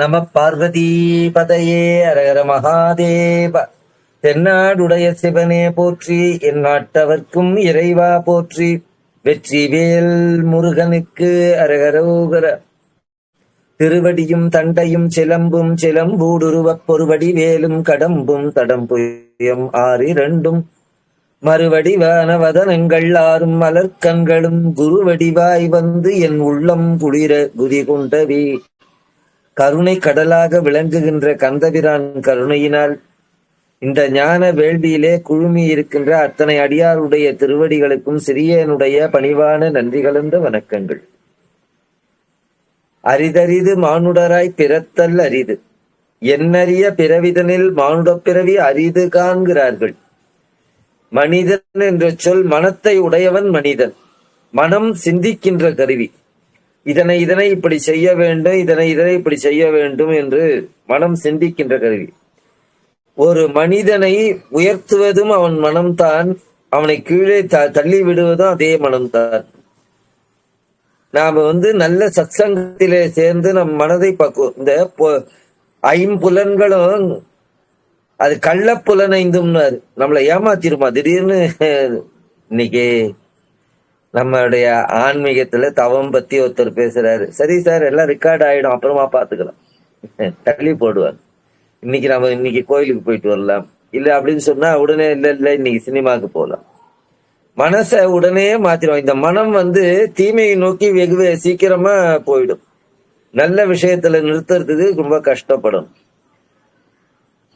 நம பார்வதி பதையே அரகர மகாதேவ. தென்னாடுடைய சிவனே போற்றி, என் நாட்டவர்க்கும் இறைவா போற்றி. வெற்றி வேல் முருகனுக்கு அரகரோகர. திருவடியும் தண்டையும் சிலம்பும் சிலம்பூடுருவப் பொறுவடி வேலும் கடம்பும் தடம்புயம் ஆறிரண்டும் மறுவடிவான வதனங்கள் ஆறும் மலர்கண்களும் குருவடிவாய் வந்து என் உள்ளம் குளிர குதி கொண்டவே. கருணை கடலாக விளங்குகின்ற கந்தபிரான் கருணையினால் இந்த ஞான வேள்வியிலே குழுமி இருக்கின்ற அத்தனை அடியாருடைய திருவடிகளுக்கும் சிறியனுடைய பணிவான நன்றி கலந்த வணக்கங்கள். அரிதரிது மானுடராய் பிறத்தல் அரிது, என்னறிய பிறவிதனில் மானுடப் பிறவி அரிது காண்கிறார்கள். மனிதன் என்ற சொல் மனத்தை உடையவன் மனிதன். மனம் சிந்திக்கின்ற கருவி. இதனை இப்படி செய்ய வேண்டும், இதனை இப்படி செய்ய வேண்டும் என்று மனம் சிந்திக்கின்ற கருவி. ஒரு மனிதனை உயர்த்துவதும் அவன் மனம்தான், அவனை கீழே தள்ளி விடுவதும் அதே மனம்தான். நாம நல்ல சத்சங்கத்திலே சேர்ந்து நம் மனதை இந்த ஐம்புலன்களும் அது கள்ளப்புலனைந்தும்னாரு, நம்மளை ஏமாத்திருமா திடீர்னு. இன்னைக்கு நம்மளுடைய ஆன்மீகத்துல தவம் பத்தி ஒருத்தர் பேசுறாரு. சரி சார், எல்லாம் ரெக்கார்ட் ஆயிடும், அப்புறமா பாத்துக்கலாம், தள்ளி போடுவார். இன்னைக்கு கோயிலுக்கு போயிட்டு வரலாம் இல்ல அப்படின்னு சொன்னா உடனே இல்ல இன்னைக்கு சினிமாவுக்கு போகலாம். மனசை உடனே மாத்திரும். இந்த மனம் தீமையை நோக்கி வெகு சீக்கிரமா போயிடும். நல்ல விஷயத்துல நிறுத்துறதுக்கு ரொம்ப கஷ்டப்படும்.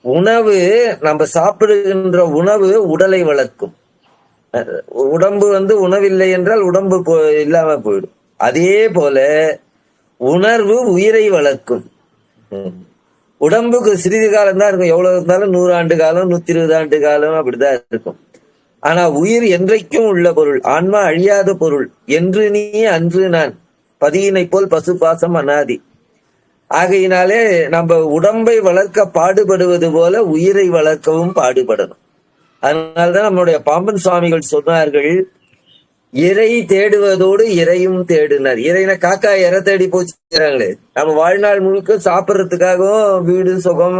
உணவு, நம்ம சாப்பிடுகின்ற உணவு உடலை வளர்க்கும். உடம்பு உணவில்லை என்றால் உடம்பு இல்லாம போயிடும். அதே போல உணர்வு உயிரை வளர்க்கும். உடம்புக்கு சிறிது காலம் தான் இருக்கும், எவ்வளவு இருந்தாலும் 100 ஆண்டு காலம் 120 ஆண்டு காலம் அப்படிதான் இருக்கும். ஆனா உயிர் என்றைக்கும் உள்ள பொருள், ஆன்மா அழியாத பொருள். என்று நீ அன்று நான், பதியினை போல் பசு பாசம் அனாதி. ஆகையினாலே நம்ம உடம்பை வளர்க்க பாடுபடுவது போல உயிரை வளர்க்கவும் பாடுபடணும். அதனால்தான் நம்மளுடைய பாம்பன் சுவாமிகள் சொன்னார்கள், இறை தேடுவதோடு இறையும் தேடினார். இறைன காக்கா இறை தேடி போச்சுறாங்களே. நம்ம வாழ்நாள் முழுக்க சாப்பிட்றதுக்காகவும் வீடு சுகம்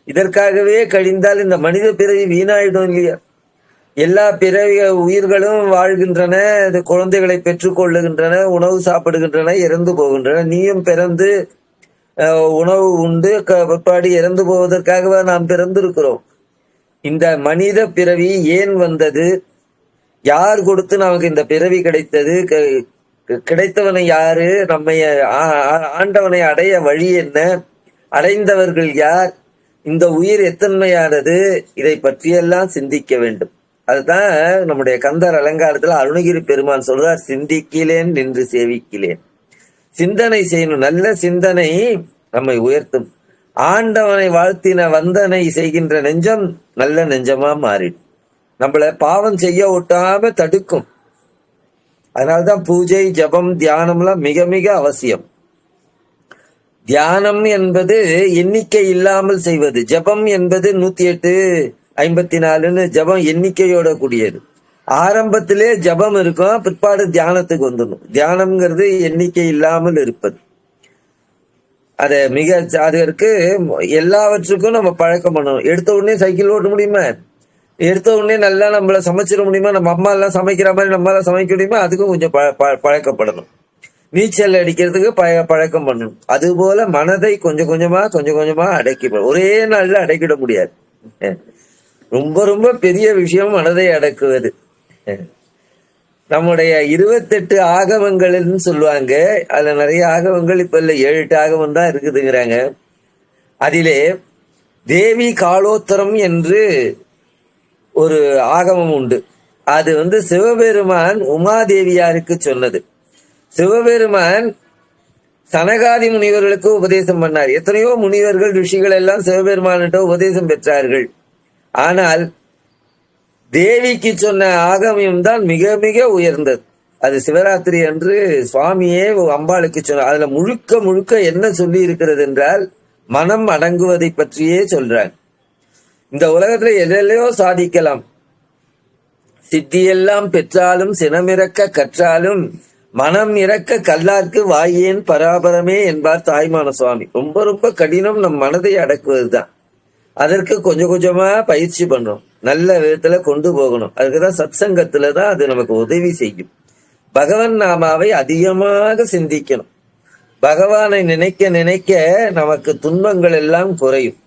இதற்காகவே கழிந்தால் இந்த மனித பிறவி வீணாயிடும் இல்லையா? எல்லா பிறவி உயிர்களும் வாழ்கின்றன, குழந்தைகளை பெற்றுக் கொள்ளுகின்றன, உணவு சாப்பிடுகின்றன, இறந்து போகின்றன. நீயும் பிறந்து உணவு உண்டு பிற்பாடு இறந்து போவதற்காகவே நாம் பிறந்திருக்கிறோம். இந்த மனித பிறவி ஏன் வந்தது? யார் கொடுத்து நமக்கு இந்த பிறவி கிடைத்தது? கிடைத்தவனை யாரு? நம்மை ஆண்டவனை அடைய வழி என்ன? அடைந்தவர்கள் யார்? இந்த உயிர் எத்தன்மையானது? இதை பற்றியெல்லாம் சிந்திக்க வேண்டும். அதுதான் நம்முடைய கந்தர் அலங்காரத்துல அருணகிரி பெருமான் சொல்றார், சிந்திக்கிலேன் நின்று சேவிக்கிலேன். சிந்தனை செய்யணும். நல்ல சிந்தனை நம்மை உயர்த்தும். ஆண்டவனை வாழ்த்தின வந்தனை செய்கின்ற நெஞ்சம் நல்ல நெஞ்சமா மாறிடும். நம்மள பாவம் செய்ய ஒட்டாம தடுக்கும். அதனால்தான் பூஜை, ஜபம், தியானம்லாம் மிக மிக அவசியம். தியானம் என்பது எண்ணிக்கை இல்லாமல் செய்வது. ஜபம் என்பது 108 54 ஜபம் எண்ணிக்கையோட கூடியது. ஆரம்பத்திலே ஜபம் இருக்கும், பிற்பாடு தியானத்துக்கு வந்துடும். தியானம்ங்கிறது எண்ணிக்கை இல்லாமல் இருப்பது. அதற்கு எல்லாவற்றுக்கும் நம்ம பழக்கம் பண்ணணும். எடுத்த உடனே சைக்கிள் ஓட்ட முடியுமா? எடுத்த உடனே நல்லா நம்மள சமைச்சிட முடியுமா? நம்ம அம்மா எல்லாம் சமைக்கிற மாதிரி நம்மளால சமைக்க முடியுமா? அதுக்கும் கொஞ்சம் பழக்கப்படணும். நீச்சல் அடிக்கிறதுக்கு பழக்கம் பண்ணணும். அது போல மனதை கொஞ்சம் கொஞ்சமா அடக்கிப்படும். ஒரே நாள்ல அடக்கிட முடியாது. ரொம்ப ரொம்ப பெரிய விஷயம் மனதை அடக்குவது. நம்முடைய 28 ஆகமங்கள்னு சொல்லுவாங்க. அதுல நிறைய ஆகமங்கள் இப்ப இல்ல, 7-8 ஆகமம் தான் இருக்குதுங்கிறாங்க. அதிலே தேவி காலோத்தரம் என்று ஒரு ஆகமம் உண்டு. அது சிவபெருமான் உமாதேவியாருக்கு சொன்னது. சிவபெருமான் சனகாதி முனிவர்களுக்கு உபதேசம் பண்ணார். எத்தனையோ முனிவர்கள் ரிஷிகள் எல்லாம் சிவபெருமான்கிட்ட உபதேசம் பெற்றார்கள். ஆனால் தேவிக்கு சொன்ன ஆகமியம் தான் மிக மிக உயர்ந்தது. அது சிவராத்திரி அன்று சுவாமியே அம்பாளுக்கு சொன்ன. அதுல முழுக்க என்ன சொல்லி இருக்கிறது என்றால், மனம் அடங்குவதை பற்றியே சொல்றாங்க. இந்த உலகத்துல எதையோ சாதிக்கலாம், சித்தியெல்லாம் பெற்றாலும் சினமிறக்க கற்றாலும் மனம் இறக்க கல்லார்க்கு வாயேன் பராபரமே என்பார் தாய்மான சுவாமி. ரொம்ப ரொம்ப கடினம் நம் மனதை அடக்குவதுதான். அதற்கு கொஞ்சம் கொஞ்சமா பயிற்சி பண்ணணும், நல்ல விதத்துல கொண்டு போகணும். அதுக்குதான் சத்சங்கத்துலதான் அது நமக்கு உதவி செய்யும். பகவன் நாமாவை அதிகமாக சிந்திக்கணும். பகவானை நினைக்க நினைக்க நமக்கு துன்பங்கள் எல்லாம் குறையும்.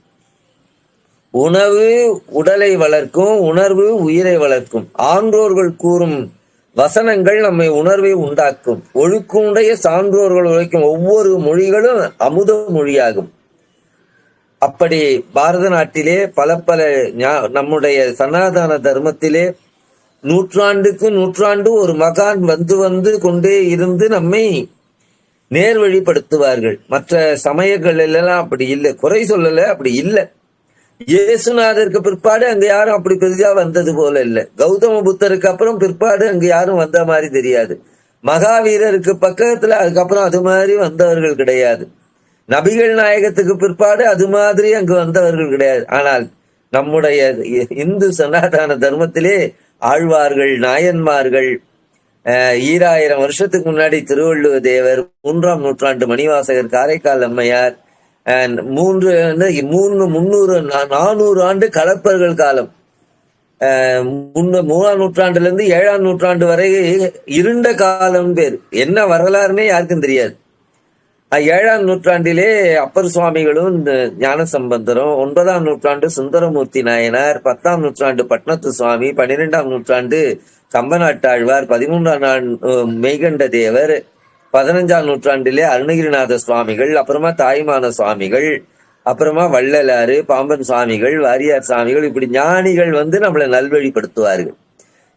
உணவு உடலை வளர்க்கும், உணர்வு உயிரை வளர்க்கும். ஆன்றோர்கள் கூறும் வசனங்கள் நம்மை உணர்வை உண்டாக்கும். ஒழுக்குடைய சான்றோர்கள் உழைக்கும் ஒவ்வொரு மொழிகளும் அமுத மொழியாகும். அப்படி பாரத நாட்டிலே பல பல நம்முடைய சனாதன தர்மத்திலே நூற்றாண்டுக்கு நூற்றாண்டு ஒரு மகான் வந்து வந்து கொண்டே இருந்து நம்மை நேர்வழிப்படுத்துவார்கள். மற்ற சமயங்கள் எல்லாம் அப்படி இல்லை, குறை சொல்லல, அப்படி இல்லை. இயேசுநாதருக்கு பிற்பாடு அங்க யாரும் அப்படி பெரிதா வந்தது போல இல்லை. கௌதம புத்தருக்கு அப்புறம் பிற்பாடு அங்க யாரும் வந்த மாதிரி தெரியாது. மகாவீரருக்கு பக்கத்துல அதுக்கப்புறம் அது மாதிரி வந்தவர்கள் கிடையாது. நபிகள் நாயகத்துக்கு பிற்பாடு அது மாதிரி அங்கு வந்தவர்கள் கிடையாது. ஆனால் நம்முடைய இந்து சனாதன தர்மத்திலே ஆழ்வார்கள், நாயன்மார்கள், 2000 வருஷத்துக்கு முன்னாடி திருவள்ளுவ தேவர், 3ஆம் நூற்றாண்டு மணிவாசகர், காரைக்கால் அம்மையார், 400 ஆண்டு கலப்பர்கள் காலம், 3ஆம் நூற்றாண்டுல இருந்து 7ஆம் நூற்றாண்டு வரை இருண்ட காலம் பேர். என்ன வரலாறுனே யாருக்கும் தெரியாது. 7ஆம் நூற்றாண்டிலே அப்பர் சுவாமிகளும் ஞான சம்பந்தரும், 9ஆம் நூற்றாண்டு சுந்தரமூர்த்தி நாயனார், 10ஆம் நூற்றாண்டு பட்னத்து சுவாமி, 12ஆம் நூற்றாண்டு கம்பநாட்டாழ்வார், 13ஆம் மெய்கண்ட தேவர், 15ஆம் நூற்றாண்டிலே அருணகிரிநாத சுவாமிகள், அப்புறமா தாய்மான சுவாமிகள், அப்புறமா வள்ளலாறு, பாம்பன் சுவாமிகள், வாரியார் சுவாமிகள், இப்படி ஞானிகள் வந்து நம்மளை நல்வழிப்படுத்துவார்கள்.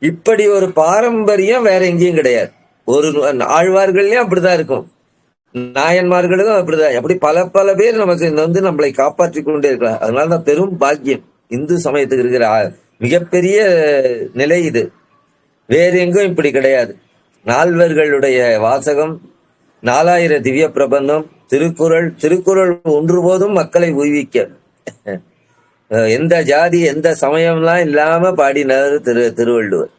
இப்படி ஒரு பாரம்பரியம் வேற எங்கேயும் கிடையாது. ஒரு ஆழ்வார்கள்லயும் அப்படிதான் இருக்கும், நாயன்மார்களுக்கும் அப்படிதான். அப்படி பல பல பேர் நமக்கு வந்து நம்மளை காப்பாற்றி கொண்டே இருக்கலாம். அதனாலதான் பெரும் பாக்கியம் இந்து சமயத்துக்கு இருக்கிற மிகப்பெரிய நிலை இது. வேறு எங்கும் இப்படி கிடையாது. நால்வர்களுடைய வாசகம், 4000 திவ்ய பிரபந்தம், திருக்குறள். திருக்குறள் ஒன்று போதும் மக்களை உய்விக்க எந்த ஜாதி எந்த சமயம்லாம் இல்லாம பாடினார் திருவள்ளுவர்.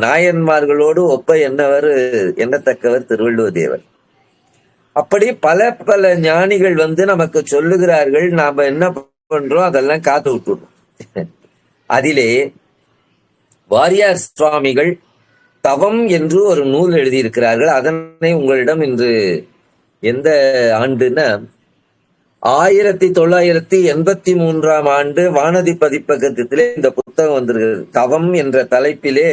நாயன்மார்களோடு ஒப்ப எண்ணத்தக்கவர் திருவள்ளுவ தேவர். அப்படி பல பல ஞானிகள் வந்து நமக்கு சொல்லுகிறார்கள். நாம என்ன பண்றோம், அதெல்லாம் காத்து விட்டுறோம். அதிலே வாரியார் சுவாமிகள் தவம் என்று ஒரு நூல் எழுதியிருக்கிறார்கள். அதனை உங்களிடம் இன்று எந்த ஆண்டுன்னா 1983ஆம் ஆண்டு வானதி பதிப்பகத்திலே இந்த புத்தகம் வந்திருக்கிறது. தவம் என்ற தலைப்பிலே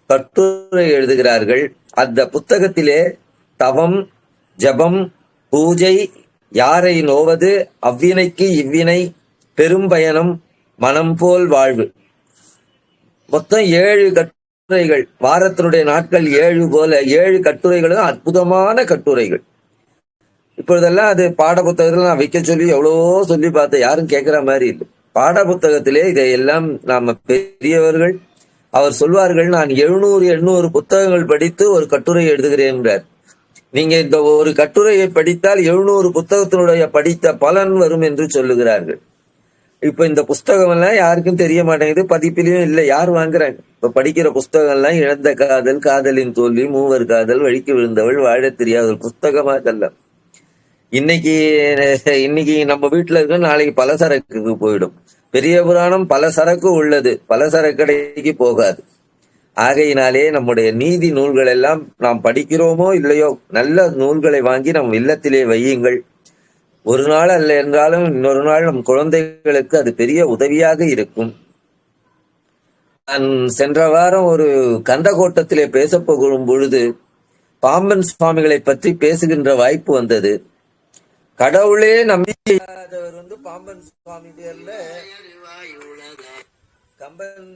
கட்டுரை எழுதுகிறார்கள். அந்த புத்தகத்திலே தவம், ஜபம், பூஜை, யாரை நோவது, அவ்வினைக்கு இவ்வினை, பெரும் பயணம், மனம் போல் வாழ்வு, மொத்தம் 7 கட்டுரைகள். வாரத்தினுடைய நாட்கள் 7 போல 7 கட்டுரைகளும் அற்புதமான கட்டுரைகள். இப்பொழுதெல்லாம் அது பாட புத்தகத்துல நான் வைக்க சொல்லி எவ்வளவோ சொல்லி பார்த்தேன், யாரும் கேட்கிற மாதிரி இல்லை. பாட புத்தகத்திலே இதையெல்லாம் நாம பெரியவர்கள் அவர் சொல்வார்கள், நான் 700-800 புத்தகங்கள் படித்து ஒரு கட்டுரை எழுதுகிறேன் என்றார். நீங்க இந்த ஒரு கட்டுரையை படித்தால் 700 புத்தகத்தினுடைய படித்த பலன் வரும் என்று சொல்லுகிறார்கள். இப்ப இந்த புஸ்தகம் எல்லாம் யாருக்கும் தெரிய மாட்டேங்குது, பதிப்பிலையும் இல்லை, யார் வாங்குறாங்க? இப்ப படிக்கிற புஸ்தகம் எல்லாம் இழந்த காதல், காதலின் தோல்வி, மூவர் காதல், வழிக்கு விழுந்தவள், வாழ தெரியாத ஒரு புஸ்தகமா இதெல்லாம். இன்னைக்கு நம்ம வீட்டுல இருக்க நாளைக்கு பலசரக்குக்கு போயிடும். பெரிய புராணம் பல சரக்கு உள்ளது, பலசரக்கடைக்கு போகாது. ஆகையினாலே நம்முடைய நீதி நூல்கள் எல்லாம் நாம் படிக்கிறோமோ இல்லையோ, நல்ல நூல்களை வாங்கி நம் இல்லத்திலே வையுங்கள். ஒரு நாள் அல்ல என்றாலும் இன்னொரு நாள் நம் குழந்தைகளுக்கு அது பெரிய உதவியாக இருக்கும். நான் சென்ற வாரம் ஒரு கந்தகோட்டத்திலே பேச போகும் பொழுது பாம்பன் சுவாமிகளை பற்றி பேசுகின்ற வாய்ப்பு வந்தது. கடவுளே நம்பிக்கையாதவர் வந்து பாம்பன் சுவாமி பேர்ல கம்பன்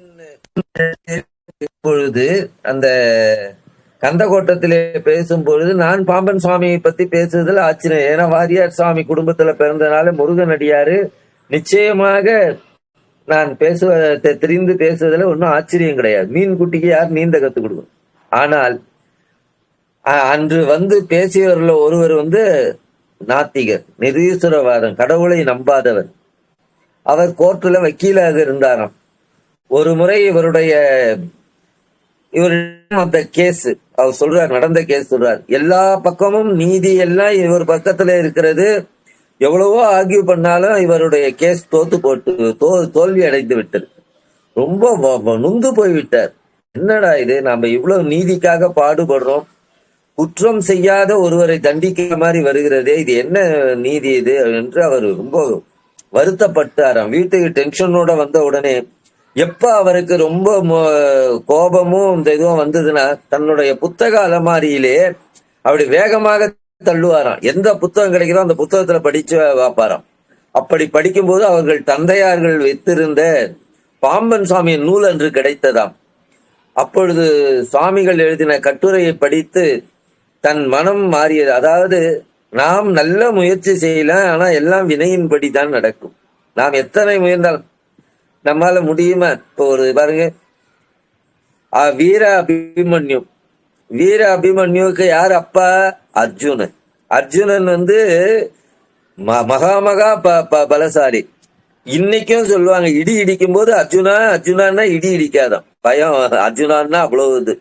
பொழுது அந்த கந்தகோட்டத்திலே பேசும் பொழுது நான் பாம்பன் சுவாமியை பத்தி பேசுறதுல ஆச்சரியம். ஏன்னா வாரியார் சுவாமி குடும்பத்துல பிறந்தனால முருகன் அடியாரு, நிச்சயமாக நான் தெரிந்து பேசுவதில் ஒன்றும் ஆச்சரியம் கிடையாது. மீன் குட்டிக்கு யார் நீந்த கத்து கொடுக்கும். ஆனால் அன்று வந்து பேசியவர்கள ஒருவர் வந்து நாத்திகர், நிரீஸ்வரவாதம், கடவுளை நம்பாதவர். அவர் கோர்ட்டுல வக்கீலாக இருந்தாராம். ஒரு முறை இவர் அந்த கேஸ், அவர் சொல்றார், நடந்த கேஸ் சொல்றார். எல்லா பக்கமும் நீதி எல்லாம் இவர் பக்கத்துல இருக்கிறது. எவ்வளவோ ஆர்கியூ பண்ணாலும் இவருடைய கேஸ் தோல்வி அடைந்து விட்டது. ரொம்ப நொந்து போய்விட்டார். என்னடா இது, நம்ம இவ்வளவு நீதிக்காக பாடுபடுறோம், குற்றம் செய்யாத ஒருவரை தண்டிக்கிற மாதிரி வருகிறதே, இது என்ன நீதி இது என்று அவர் ரொம்ப வருத்தப்பட்டாராம். வீட்டுக்கு டென்ஷனோட வந்த உடனே எப்ப அவருக்கு ரொம்ப கோபமும் இந்த இதுவும் வந்ததுன்னா தன்னுடைய புத்தக அலமாரியிலே அப்படி வேகமாக தள்ளுவாராம். எந்த புத்தகம் கிடைக்கிறோ அந்த புத்தகத்துல படிச்சு வைப்பாராம். அப்படி படிக்கும்போது அவர்கள் தந்தையார்கள் வைத்திருந்த பாம்பன் சுவாமியின் நூல் என்று கிடைத்ததாம். அப்பொழுது சுவாமிகள் எழுதின கட்டுரையை படித்து தன் மனம் மாறியது. அதாவது நாம் நல்ல முயற்சி செய்யலாம், ஆனா எல்லாம் வினையின்படி தான் நடக்கும். நாம் எத்தனை முயன்றாலும் நம்மால முடியுமா? இப்போ ஒரு பாருங்க, வீர அபிமன்யுக்கு யார் அப்பா? அர்ஜுனன். அர்ஜுனன் மகா பலசாலி. இன்னைக்கும் சொல்லுவாங்க, இடி இடிக்கும் போது அர்ஜுனான்னா இடி இடிக்காதான், பயம். அர்ஜுனான்னா அவ்வளவு இது.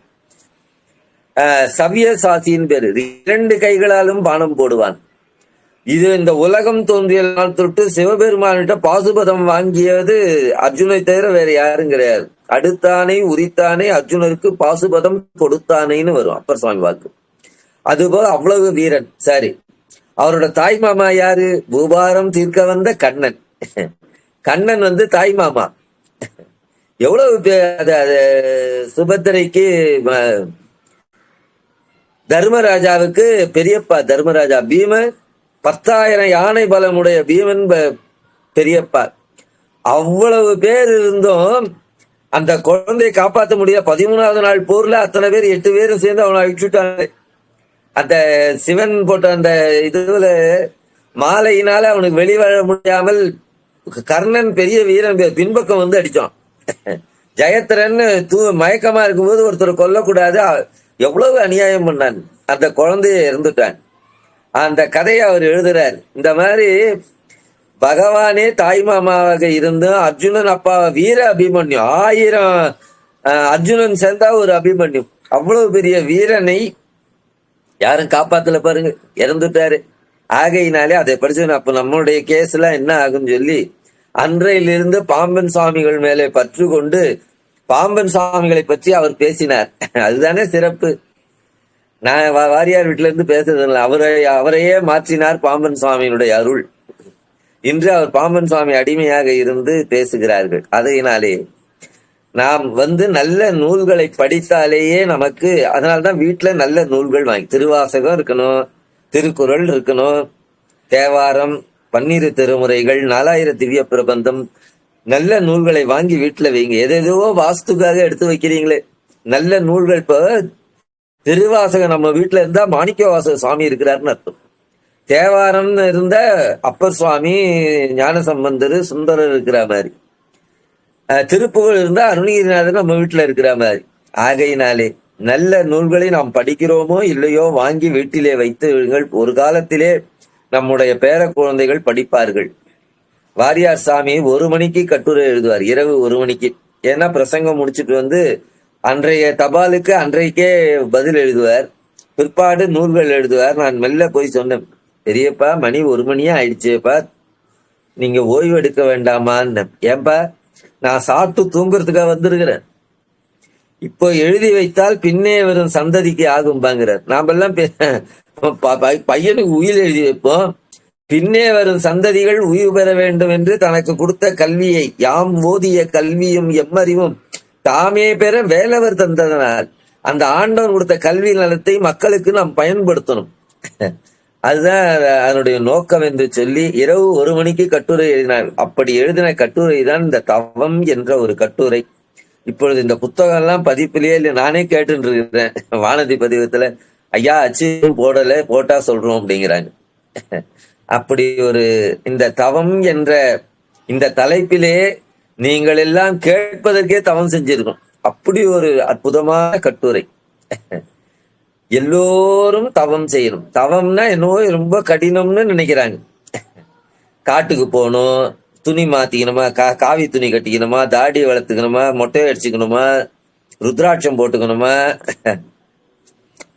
சவ்யசாசின்னு பேரு. 2 கைகளாலும் பானம் போடுவான். இது இந்த உலகம் தோன்றிய நாள் தொட்டு சிவபெருமான்கிட்ட பாசுபதம் வாங்கியது அர்ஜுனை தவிர வேற யாரும் கிடையாது. அடுத்தானே உரித்தானே அர்ஜுனருக்கு பாசுபதம் கொடுத்தானேன்னு வரும் அப்பர் சுவாமி வாக்கு. அதுபோல அவ்வளவு வீரன். சரி, அவரோட தாய் மாமா யாரு? பூபாரம் தீர்க்க வந்த கண்ணன். கண்ணன் தாய் மாமா. எவ்வளவு சுபத்திரைக்கு தர்மராஜாவுக்கு பெரியப்பா. தர்மராஜா பீமன் 10,000 யானை பலமுடைய பீமன் பெரியப்பா. அவ்வளவு பேர் இருந்தும் அந்த குழந்தையை காப்பாற்ற முடியாது. 13வது நாள் போர்ல அத்தனை பேர் 8 பேரும் சேர்ந்து அவனை அழிச்சுட்டாங்க. அந்த சிவன் போட்ட அந்த இதுல மாலையினால அவனுக்கு வெளிவர முடியாமல் கர்ணன் பெரிய வீரன் பின்பக்கம் அடிச்சான். ஜெயத்திரன் மயக்கமா இருக்கும்போது ஒருத்தர் கொல்லக்கூடாது, எவ்வளவு அநியாயம் பண்ணான். அந்த குழந்தைய இறந்துட்டான். அந்த கதையை அவர் எழுதுறார். இந்த மாதிரி பகவானே தாய் மாமாவாக இருந்து அர்ஜுனன் அப்பா வீர அபிமன்யு. 1000 அர்ஜுனன் சேர்ந்தா ஒரு அபிமன்யு. அவ்வளவு பெரிய வீரனை யாரும் காப்பாத்தல பாருங்க, இறந்துட்டாரு. ஆகையினாலே அதை படிச்சு அப்ப நம்மளுடைய கேஸ்ல என்ன ஆகும்னு சொல்லி அன்றையிலிருந்து பாம்பன் சுவாமிகள் மேலே பற்று கொண்டு பாம்பன் சுவாமிகளை பற்றி அவர் பேசினார். அதுதானே சிறப்பு. நான் வாரியார் வீட்டுல இருந்து பேசுறதில்லை, அவரையே மாற்றினார் பாம்பன் சுவாமியினுடைய அருள். இன்று அவர் பாம்பன் சுவாமி அடிமையாக இருந்து பேசுகிறார்கள். அதையினாலே நாம் நல்ல நூல்களை படித்தாலேயே நமக்கு, அதனால்தான் வீட்டுல நல்ல நூல்கள் வாங்கி, திருவாசகம் இருக்கணும், திருக்குறள் இருக்கணும், தேவாரம், 12 திருமுறைகள், 4000 திவ்ய பிரபந்தம், நல்ல நூல்களை வாங்கி வீட்டுல வைங்க. எதோ வாஸ்துக்காக எடுத்து வைக்கிறீங்களே, நல்ல நூல்கள். இப்ப திருவாசகம் நம்ம வீட்டுல இருந்தா மாணிக்க வாசக சுவாமி இருக்கிறாருன்னு அர்த்தம். தேவாரம் இருந்த அப்பர் சுவாமி, ஞான சம்பந்தர், சுந்தரர் இருக்கிற மாதிரி. திருப்புகழ் இருந்தா அருணகிரிநாதர் நம்ம வீட்டுல இருக்கிற மாதிரி. ஆகையினாலே நல்ல நூல்களை நாம் படிக்கிறோமோ இல்லையோ வாங்கி வீட்டிலே வைத்து விடுங்கள். ஒரு காலத்திலே நம்முடைய பேர குழந்தைகள் படிப்பார்கள். வாரியார் சாமி 1 மணிக்கு கட்டுரை எழுதுவார், இரவு 1 மணிக்கு. ஏன்னா பிரசங்கம் முடிச்சுட்டு அன்றைய தபாலுக்கு அன்றைக்கே பதில் எழுதுவார். பிற்பாடு நூல்கள் எழுதுவார். நான் மெல்ல போய் சொன்னேன், பெரியப்பா மணி 1 மணியே ஆயிடுச்சுப்பா, நீங்க ஓய்வு எடுக்க வேண்டாமான்னு. ஏன்பா, நான் சாப்பிட்டு தூங்குறதுக்காக வந்திருக்கிறேன். இப்போ எழுதி வைத்தால் பின்னே வரும் சந்ததிக்கு ஆகும்பாங்கிறார். நாமெல்லாம் பையனுக்கு உயிர் எழுதி வைப்போம், பின்னே வரும் சந்ததிகள் உயிர் பெற வேண்டும் என்று தனக்கு கொடுத்த கல்வியை, யாம் ஓதிய கல்வியும் எம்மறிவும் தாமே பெற வேலவர் தந்ததனால் அந்த ஆண்டவன் கொடுத்த கல்வி நலத்தை மக்களுக்கு நாம் பயன்படுத்தணும். அதுதான் அதனுடைய நோக்கம் என்று சொல்லி இரவு 1 மணிக்கு கட்டுரை எழுதினார். அப்படி எழுதின கட்டுரை தான் இந்த தவம் என்ற ஒரு கட்டுரை. இப்பொழுது இந்த புத்தகம் எல்லாம் பதிப்பிலேயே இல்லை, நானே கேட்டு இருக்கிறேன். வானதி பதிவத்துல ஐயா அச்சும் போடல, போட்டா சொல்றோம் அப்படிங்கிறாங்க. அப்படி ஒரு இந்த தவம் என்ற இந்த தலைப்பிலே நீங்கள் எல்லாம் கேட்பதற்கே தவம் செஞ்சிருக்கோம். அப்படி ஒரு அற்புதமான கட்டுரை. எல்லோரும் தவம் செய்யணும். தவம்னா என்னவோ ரொம்ப கடினம்னு நினைக்கிறாங்க. காட்டுக்கு போகணும், துணி மாத்திக்கணுமா, காவி துணி கட்டிக்கணுமா, தாடி வளர்த்துக்கணுமா, மொட்டை அடிச்சுக்கணுமா, ருத்ராட்சம் போட்டுக்கணுமா,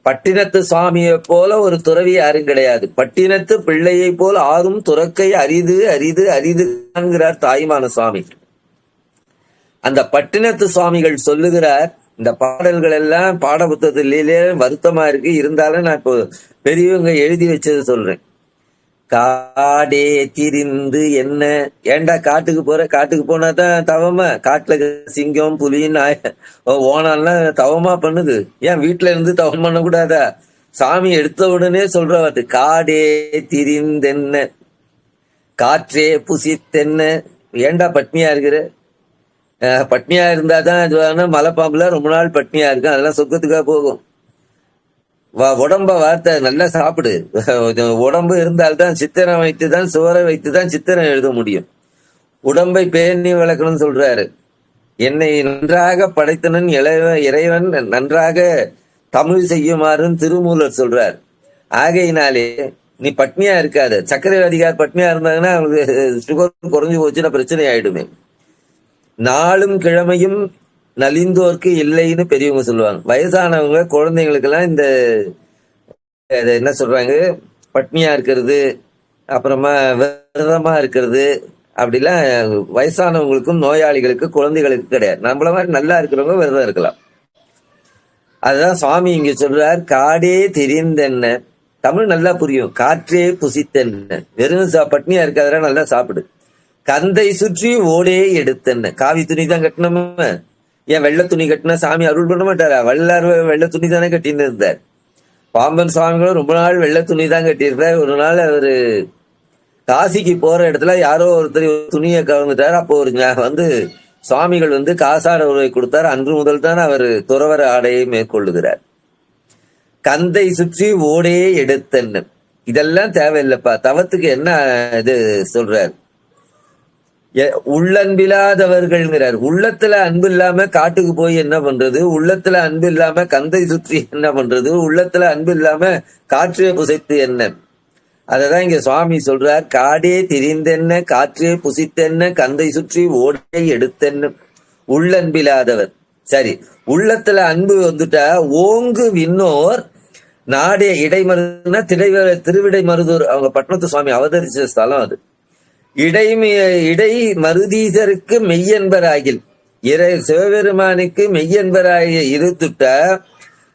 பட்டினத்து சுவாமியை போல ஒரு துறவி யாரும் கிடையாது. பட்டினத்து பிள்ளையை போல் ஆறும் துறக்கை அரிது அரிது அரிது என்கிறார் தாய்மான சுவாமி. அந்த பட்டினத்து சுவாமிகள் சொல்லுகிறார், இந்த பாடல்கள் எல்லாம் பாட புத்தகத்திலே வருத்தமா இருக்கு, இருந்தாலும் நான் இப்போ பெரியவங்க எழுதி வச்சது சொல்றேன். காடே திரிந்து என்ன, ஏண்டா காட்டுக்கு போற, காட்டுக்கு போனாதான் தவமா? காட்டுல சிங்கம் புலி நாய் ஓனான்லாம் தவமா பண்ணுது, ஏன் வீட்டுல இருந்து தவம் பண்ண கூடாதா? சாமி எடுத்த உடனே சொல்ற வார்த்தை காடே திரிந்தென்ன காற்றே புசித்தென்ன. ஏண்டா பட்னியா இருக்கிற? பட்னியா இருந்தாதான் அது வேணும். மலைப்பாம்புல ரொம்ப நாள் பட்னியா இருக்கும், அதெல்லாம் சொர்க்கத்துக்காக போகும். உடம்ப வார்த்தை நல்லா சாப்பிடு. உடம்பு இருந்தால்தான் சித்திரம் வைத்துதான் சுவரை வைத்துதான் சித்திரம் எழுத முடியும். உடம்பை பேணி வளர்க்கணும்னு சொல்றாரு. என்னை நன்றாக படைத்தனன் இறைவன் நன்றாக தமிழ் செய்யுமாறுன்னு திருமூலர் சொல்றார். ஆகையினாலே நீ பட்னியா இருக்காது. சர்க்கரை அதிகார் பட்னியா இருந்தாங்கன்னா அவங்களுக்கு சுகர் குறைஞ்சு போச்சுன்னா பிரச்சனை ஆயிடுமே. நாளும் கிழமையும் நலிந்தோர்க்கு இல்லைன்னு பெரியவங்க சொல்லுவாங்க. வயசானவங்க குழந்தைங்களுக்கெல்லாம் இந்த என்ன சொல்றாங்க, பட்னியா இருக்கிறது, அப்புறமா விரதமா இருக்கிறது, அப்படிலாம் வயசானவங்களுக்கும் நோயாளிகளுக்கு குழந்தைகளுக்கு கிடையாது. நம்மள மாதிரி நல்லா இருக்கிறவங்க விரதம் இருக்கலாம். அதுதான் சுவாமி இங்க சொல்றார், காடே தெரிந்தென்ன. தமிழ் நல்லா புரியும். காற்றே புசித்தென்ன. வெறும் பட்னியா இருக்காதா, நல்லா சாப்பிடு. கந்தை சுற்றி ஓடே எடுத்தென்ன. காவி துணி தான் கட்டணுமா? ஏன் வெள்ளை துணி கட்டினா சாமி அருள் பண்ண மாட்டாரா? வல்லார் வெள்ளை துணி தானே கட்டின்னு இருந்தார். பாம்பன் சுவாமிகளும் ரொம்ப நாள் வெள்ளை துணி தான் கட்டியிருந்தார். ஒரு நாள் அவரு காசிக்கு போற இடத்துல யாரோ ஒருத்தர் துணியை கலந்துட்டார். அப்போ ஒரு சுவாமிகள் காசாட உறவை கொடுத்தார். அன்று முதல் தான் அவர் துறவர ஆடையை மேற்கொள்ளுகிறார். கந்தை சுற்றி ஓடே எடுத்தன்னு. இதெல்லாம் தேவையில்லைப்பா. தவத்துக்கு என்ன இது சொல்றார்? உள்ளன்பில்லாதவர்கள்ங்கிறார். உள்ளத்துல அன்பு இல்லாம காட்டுக்கு போய் என்ன பண்றது? உள்ளத்துல அன்பு இல்லாம கந்தை சுற்றி என்ன பண்றது? உள்ளத்துல அன்பு இல்லாம காற்றே புசைத்து என்ன? அததான் இங்க சுவாமி சொல்றார், காடே திரிந்தென்ன காற்றே புசித்தென்ன கந்தை சுற்றி ஓடை எடுத்தென்ன. உள்ளன்பில்லாதவர். சரி, உள்ளத்துல அன்பு வந்துட்டா ஓங்கு விண்ணோர் நாடே இடைமருதுன்னா திருவிடை மருதூர், அவங்க பட்டணத்து சுவாமி அவதரிச்ச ஸ்தலம் அது. இடை மருதீசருக்கு மெய்யன்பராகில், சிவபெருமானுக்கு மெய்யன்பராகிய இருத்துட்ட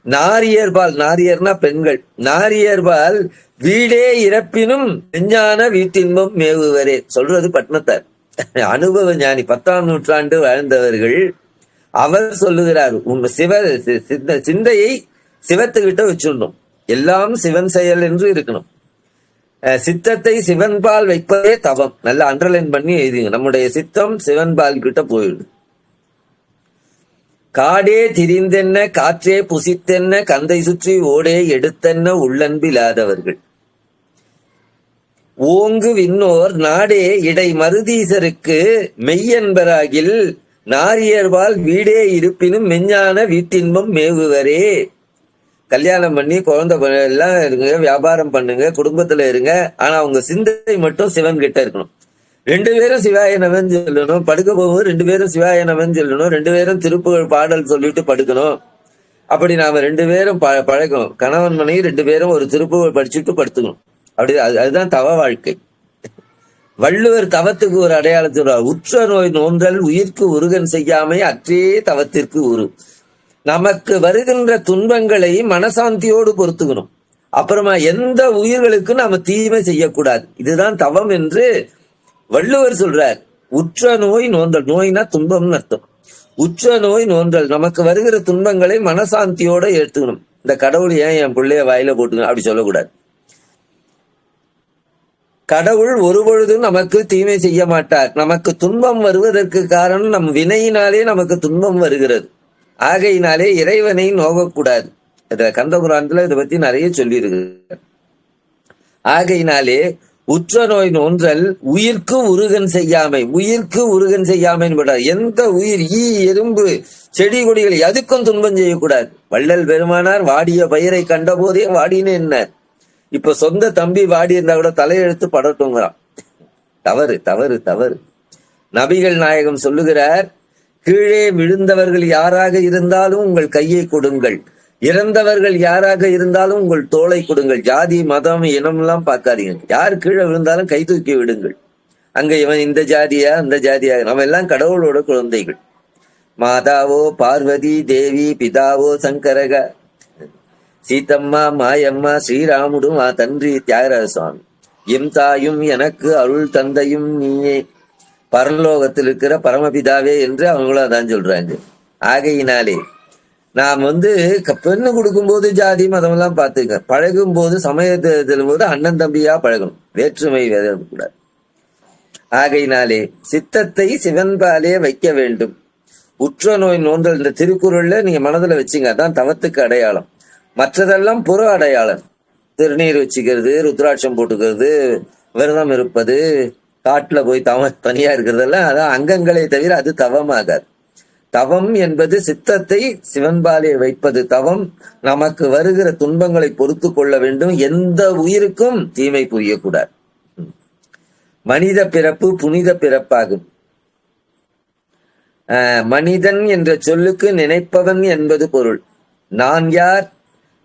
நாரியர்பால், நாரியர்னா பெண்கள், நாரியர்பால் வீடே இறப்பினும் விஞ்ஞான வீட்டின்பம் மேவுவரே. சொல்றது பட்னத்தார், அனுபவ ஞானி, 10ஆம் நூற்றாண்டு வாழ்ந்தவர்கள். அவர் சொல்லுகிறார், உன் சிந்தையை சிவத்துக்கிட்ட வச்சுடணும். எல்லாம் சிவன் செயல் என்று இருக்கணும். சித்தத்தை சிவன்பால் வைப்பதே தவம். நல்லா அண்டர்லைன் பண்ணி எழுதிங்க. நம்முடைய சித்தம் சிவன்பால் கிட்ட போயிடுது. காடே திரிந்தென்ன காற்றே புசித்தென்ன கந்தை சுற்றி ஓடே எடுத்தென்ன உள்ளன்பில்லாதவர்கள். ஓங்கு விண்ணோர் நாடே இடை மருதீசருக்கு மெய்யன்பராகில் நாரியர்வால் வீடே இருப்பினும் மெஞ்ஞான வீட்டின்பம் மேவுவரே. கல்யாணம் பண்ணி குழந்தை எல்லாம் இருங்க, வியாபாரம் பண்ணுங்க, குடும்பத்துல இருங்க, ஆனா உங்க சிந்தை மட்டும் சிவன் கிட்ட இருக்கணும். 2 பேரும் சிவாய நமன் சொல்லணும். படுக்க போகும்போது 2 பேரும் சிவாய நமன் சொல்லணும். 2 பேரும் திருப்புகழ் பாடல் சொல்லிட்டு படுக்கணும். அப்படி நாம 2 பேரும் பழக்கணும். கணவன் மனைவி 2 பேரும் ஒரு திருப்புகழ் படிச்சுட்டு படுத்துக்கணும். அப்படி அதுதான் தவ வாழ்க்கை. வள்ளுவர் தவத்துக்கு ஒரு அடையாளம் சொல்றார், உற்ற நோய் நோன்றல் உயிர்க்கு உருகன் செய்யாமை அற்றே தவத்திற்கு உரு. நமக்கு வருகின்ற துன்பங்களை மனசாந்தியோடு பொறுத்துக்கணும். அப்புறமா எந்த உயிர்களுக்கு நாம தீமை செய்யக்கூடாது. இதுதான் தவம் என்று வள்ளுவர் சொல்றார். உற்ற நோய் நோன்றல், நோய்னா துன்பம்னு அர்த்தம். உற்ற நோய் நோன்றல், நமக்கு வருகிற துன்பங்களை மனசாந்தியோட எடுத்துக்கணும். இந்த கடவுள் ஏன் என் பிள்ளைய வாயில போட்டுக்கணும் அப்படி சொல்லக்கூடாது. கடவுள் ஒருபொழுதும் நமக்கு தீமை செய்ய மாட்டார். நமக்கு துன்பம் வருவதற்கு காரணம் நம் வினையினாலே நமக்கு துன்பம் வருகிறது. ஆகையினாலே இறைவனை நோகக்கூடாது. இதுல கந்தபுராணத்துல இதை பத்தி நிறைய சொல்லியிருக்கு. ஆகையினாலே உற்ற நோய் நோன்றல் உயிர்க்கு உருகன் செய்யாமை. உயிர்க்கு உருகன் செய்யாமைன்னு போட்டார். எந்த உயிர், ஈ எறும்பு செடி கொடிகள் எதுக்கும் துன்பம் செய்யக்கூடாது. வள்ளல் பெருமானார் வாடிய பயிரை கண்ட போதே வாடின்னு என்ன, இப்ப சொந்த தம்பி வாடி இருந்தா கூட தலையெழுத்து படட்டுங்கிறான். தவறு தவறு தவறு. நபிகள் நாயகம் சொல்லுகிறார், கீழே விழுந்தவர்கள் யாராக இருந்தாலும் உங்கள் கையை கொடுங்கள், இறந்தவர்கள் யாராக இருந்தாலும் உங்கள் தோளை கொடுங்கள். ஜாதி மதம் இனம்லாம் பார்க்காதீங்க. யார் கீழே விழுந்தாலும் கை தூக்கி விடுங்கள். அங்க இவன் இந்த ஜாதியா அந்த ஜாதியா, நம்ம எல்லாம் கடவுளோட குழந்தைகள். மாதாவோ பார்வதி தேவி, பிதாவோ சங்கரக, சீத்தம்மா மாயம்மா ஸ்ரீராமுடு மா தன்றி தியாகராஜ சுவாமி. எம் தாயும் எனக்கு அருள் தந்தையும் நீயே, பரலோகத்தில் இருக்கிற பரமபிதாவே என்று அவங்களும் அதான் சொல்றாங்க. ஆகையினாலே நாம் பெண்ணு கொடுக்கும்போது ஜாதி மதம் எல்லாம் பார்த்துக்க, பழகும் போது சமயத்தில் போது அண்ணன் தம்பியா பழகணும், வேற்றுமை கூடாது. ஆகையினாலே சித்தத்தை சிவன்பாலே வைக்க வேண்டும். உற்ற நோய் நோந்தல் இந்த திருக்குறள்ல நீங்க மனதுல வச்சுங்க, அதான் தவத்துக்கு அடையாளம். மற்றதெல்லாம் புற அடையாளம். திருநீர் வச்சுக்கிறது, ருத்ராட்சம் போட்டுக்கிறது, விரதம் இருப்பது, காட்டுல போய் தனியா இருக்கிறதெல்லாம் அதான் அங்கங்களே தவிர அது தவமாகாது. தவம் என்பது சித்தத்தை சிவன்பாலே வைப்பது தவம். நமக்கு வருகிற துன்பங்களை பொறுத்து கொள்ள வேண்டும். எந்த உயிருக்கும் தீமை புரியக்கூடாது. மனித பிறப்பு புனித பிறப்பாகும். மனிதன் என்ற சொல்லுக்கு நினைப்பவன் என்பது பொருள். நான் யார்?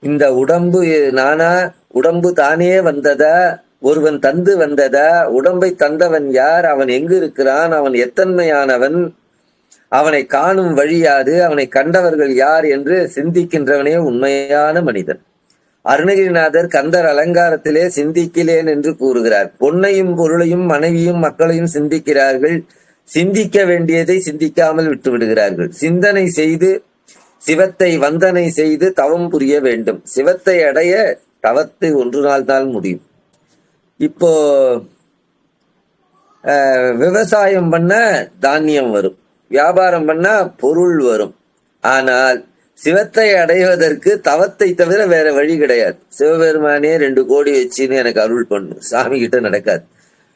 இந்த உடம்பு நானா? உடம்பு தானே வந்ததா? ஒருவன் தந்து வந்ததா? உடம்பை தந்தவன் யார்? அவன் எங்கு இருக்கிறான்? அவன் எத்தன்மையானவன்? அவனை காணும் வழியாது? அவனை கண்டவர்கள் யார் என்று சிந்திக்கின்றவனே உண்மையான மனிதன். அருணகிரிநாதர் கந்தர் அலங்காரத்திலே சிந்திக்கிறேன் என்று கூறுகிறார். பொன்னையும் பொருளையும் மனைவியும் மக்களையும் சிந்திக்கிறார்கள். சிந்திக்க வேண்டியதை சிந்திக்காமல் விட்டு விடுகிறார்கள். சிந்தனை செய்து சிவத்தை வந்தனை செய்து தவம் புரிய வேண்டும். சிவத்தை அடைய தவத்தை ஒன்று நாள் தான் முடியும். இப்போ விவசாயம் பண்ண தானியம் வரும், வியாபாரம் பண்ணா பொருள் வரும். ஆனால் சிவத்தை அடைவதற்கு தவத்தை தவிர வேற வழி கிடையாது. சிவபெருமானே 2 கோடி வச்சுன்னு எனக்கு அருள் பண்ணு, சாமி கிட்ட நடக்காது.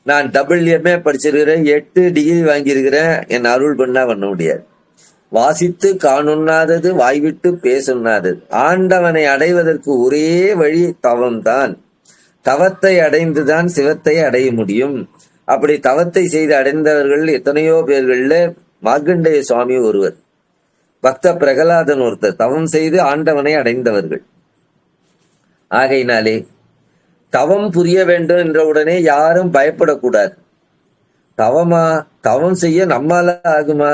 நான் WMA படிச்சிருக்கிறேன், 8 டிகிரி வாங்கியிருக்கிறேன், என் அருள் பண்ணா பண்ண முடியாது. வாசித்து காணுண்ணாதது, வாய்விட்டு பேசுண்ணாதது. ஆண்டவனை அடைவதற்கு ஒரே வழி தவம்தான். தவத்தை அடைந்துதான் சிவத்தை அடைய முடியும். அப்படி தவத்தை செய்து அடைந்தவர்கள் எத்தனையோ பேர்கள்ல மார்க்கண்டேய சுவாமி ஒருவர், பக்த பிரகலாதன் ஒருத்தர், தவம் செய்து ஆண்டவனை அடைந்தவர்கள். ஆகையினாலே தவம் புரிய வேண்டும் என்ற உடனே யாரும் பயப்படக்கூடாது. தவம் செய்ய நம்மால ஆகுமா?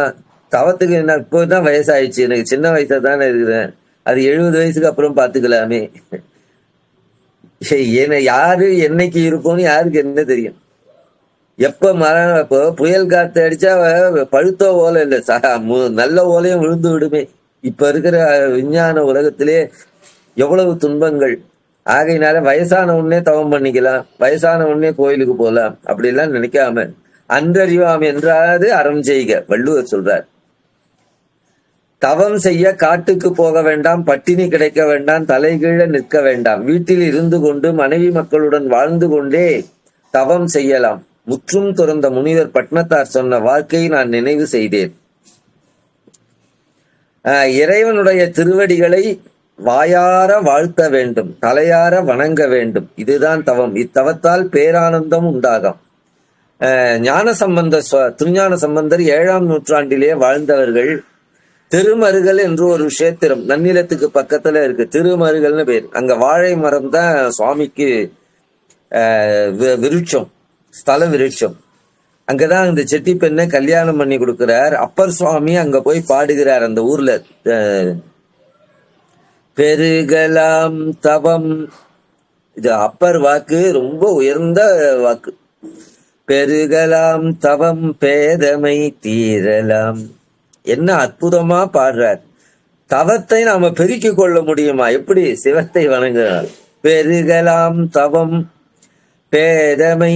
தவத்துக்கு என்ன, இப்போதான் வயசாயிடுச்சு, எனக்கு சின்ன வயசா தானே இருக்கிறேன், அது 70 வயசுக்கு அப்புறம் பாத்துக்கலாமே. யாரு என்னைக்கு இருக்கும்னு யாருக்கு என்ன தெரியும்? எப்ப மரம், இப்போ புயல் காத்து அடிச்சா பழுத்த ஓலை இல்லை, நல்ல ஓலையும் விழுந்து விடுமே. இப்ப இருக்கிற விஞ்ஞான உலகத்திலே எவ்வளவு துன்பங்கள். ஆகையினால வயசான உடனே தவம் பண்ணிக்கலாம், வயசான உடனே கோயிலுக்கு போகலாம், அப்படிலாம் நினைக்காம அன்றறிவாம் என்றாவது அறம் செய்க வள்ளுவர் சொல்றார். தவம் செய்ய காட்டுக்கு போக வேண்டாம், பட்டினி கிடைக்க வேண்டாம், தலைகீழ நிற்க வேண்டாம். வீட்டில் இருந்து கொண்டு மனைவி மக்களுடன் வாழ்ந்து கொண்டே தவம் செய்யலாம். முற்றும் துறந்த முனிவர் பட்னத்தார் சொன்ன வாழ்க்கையை நான் நினைவு செய்தேன். இறைவனுடைய திருவடிகளை வாயார வாழ்த்த வேண்டும், தலையார வணங்க வேண்டும். இதுதான் தவம். இத்தவத்தால் பேரானந்தம் உண்டாகும். திருஞான சம்பந்தர் 7ஆம் நூற்றாண்டிலே வாழ்ந்தவர்கள். திருமருகல் என்று ஒரு கஷேத்திரம் நன்னிலத்துக்கு பக்கத்துல இருக்கு, திருமருகல்னு பேர். அங்க வாழை மரம் தான் சுவாமிக்கு விருட்சம், ஸ்தல விருட்சம். அங்கதான் இந்த செட்டி பெண்ணை கல்யாணம் பண்ணி கொடுக்கிறார். அப்பர் சுவாமி அங்க போய் பாடுகிறார் அந்த ஊர்ல. பெருகலாம் தவம், இது அப்பர் வாக்கு, ரொம்ப உயர்ந்த வாக்கு. பெருகலாம் தவம் பேதமை தீரலாம். என்ன அற்புதமா பாடுறார். தவத்தை நாம பெருக்கிக் கொள்ள முடியுமா? எப்படி? சிவத்தை வணங்குகிறார். பெருகலாம் தவம் பேதமை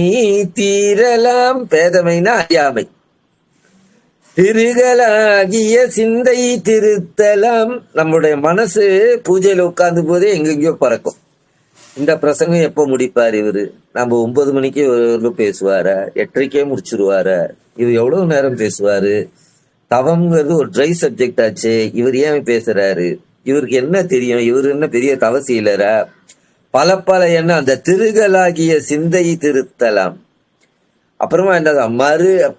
தீரலாம். பேதமைனா அறியாமை. திருகலாகிய சிந்தை திருத்தலாம். நம்முடைய மனசு பூஜையில உட்கார்ந்து போதே எங்கெங்கயோ பறக்கும். இந்த பிரசங்கம் எப்ப முடிப்பார் இவரு? நம்ம 9 மணிக்கு பேசுவாரா, 8:30 முடிச்சிருவாரா? இவர் எவ்வளவு நேரம் பேசுவாரு? தவம்ங்கிறது ஒரு ட்ரை சப்ஜெக்ட் ஆச்சு, இவர் ஏன் பேசுறாரு? இவருக்கு என்ன தெரியும்? இவர் என்ன பெரிய தவசீலரா? பல என்ன அந்த திருகலாகிய சிந்தை திருத்தலாம். அப்புறமா என்னதான்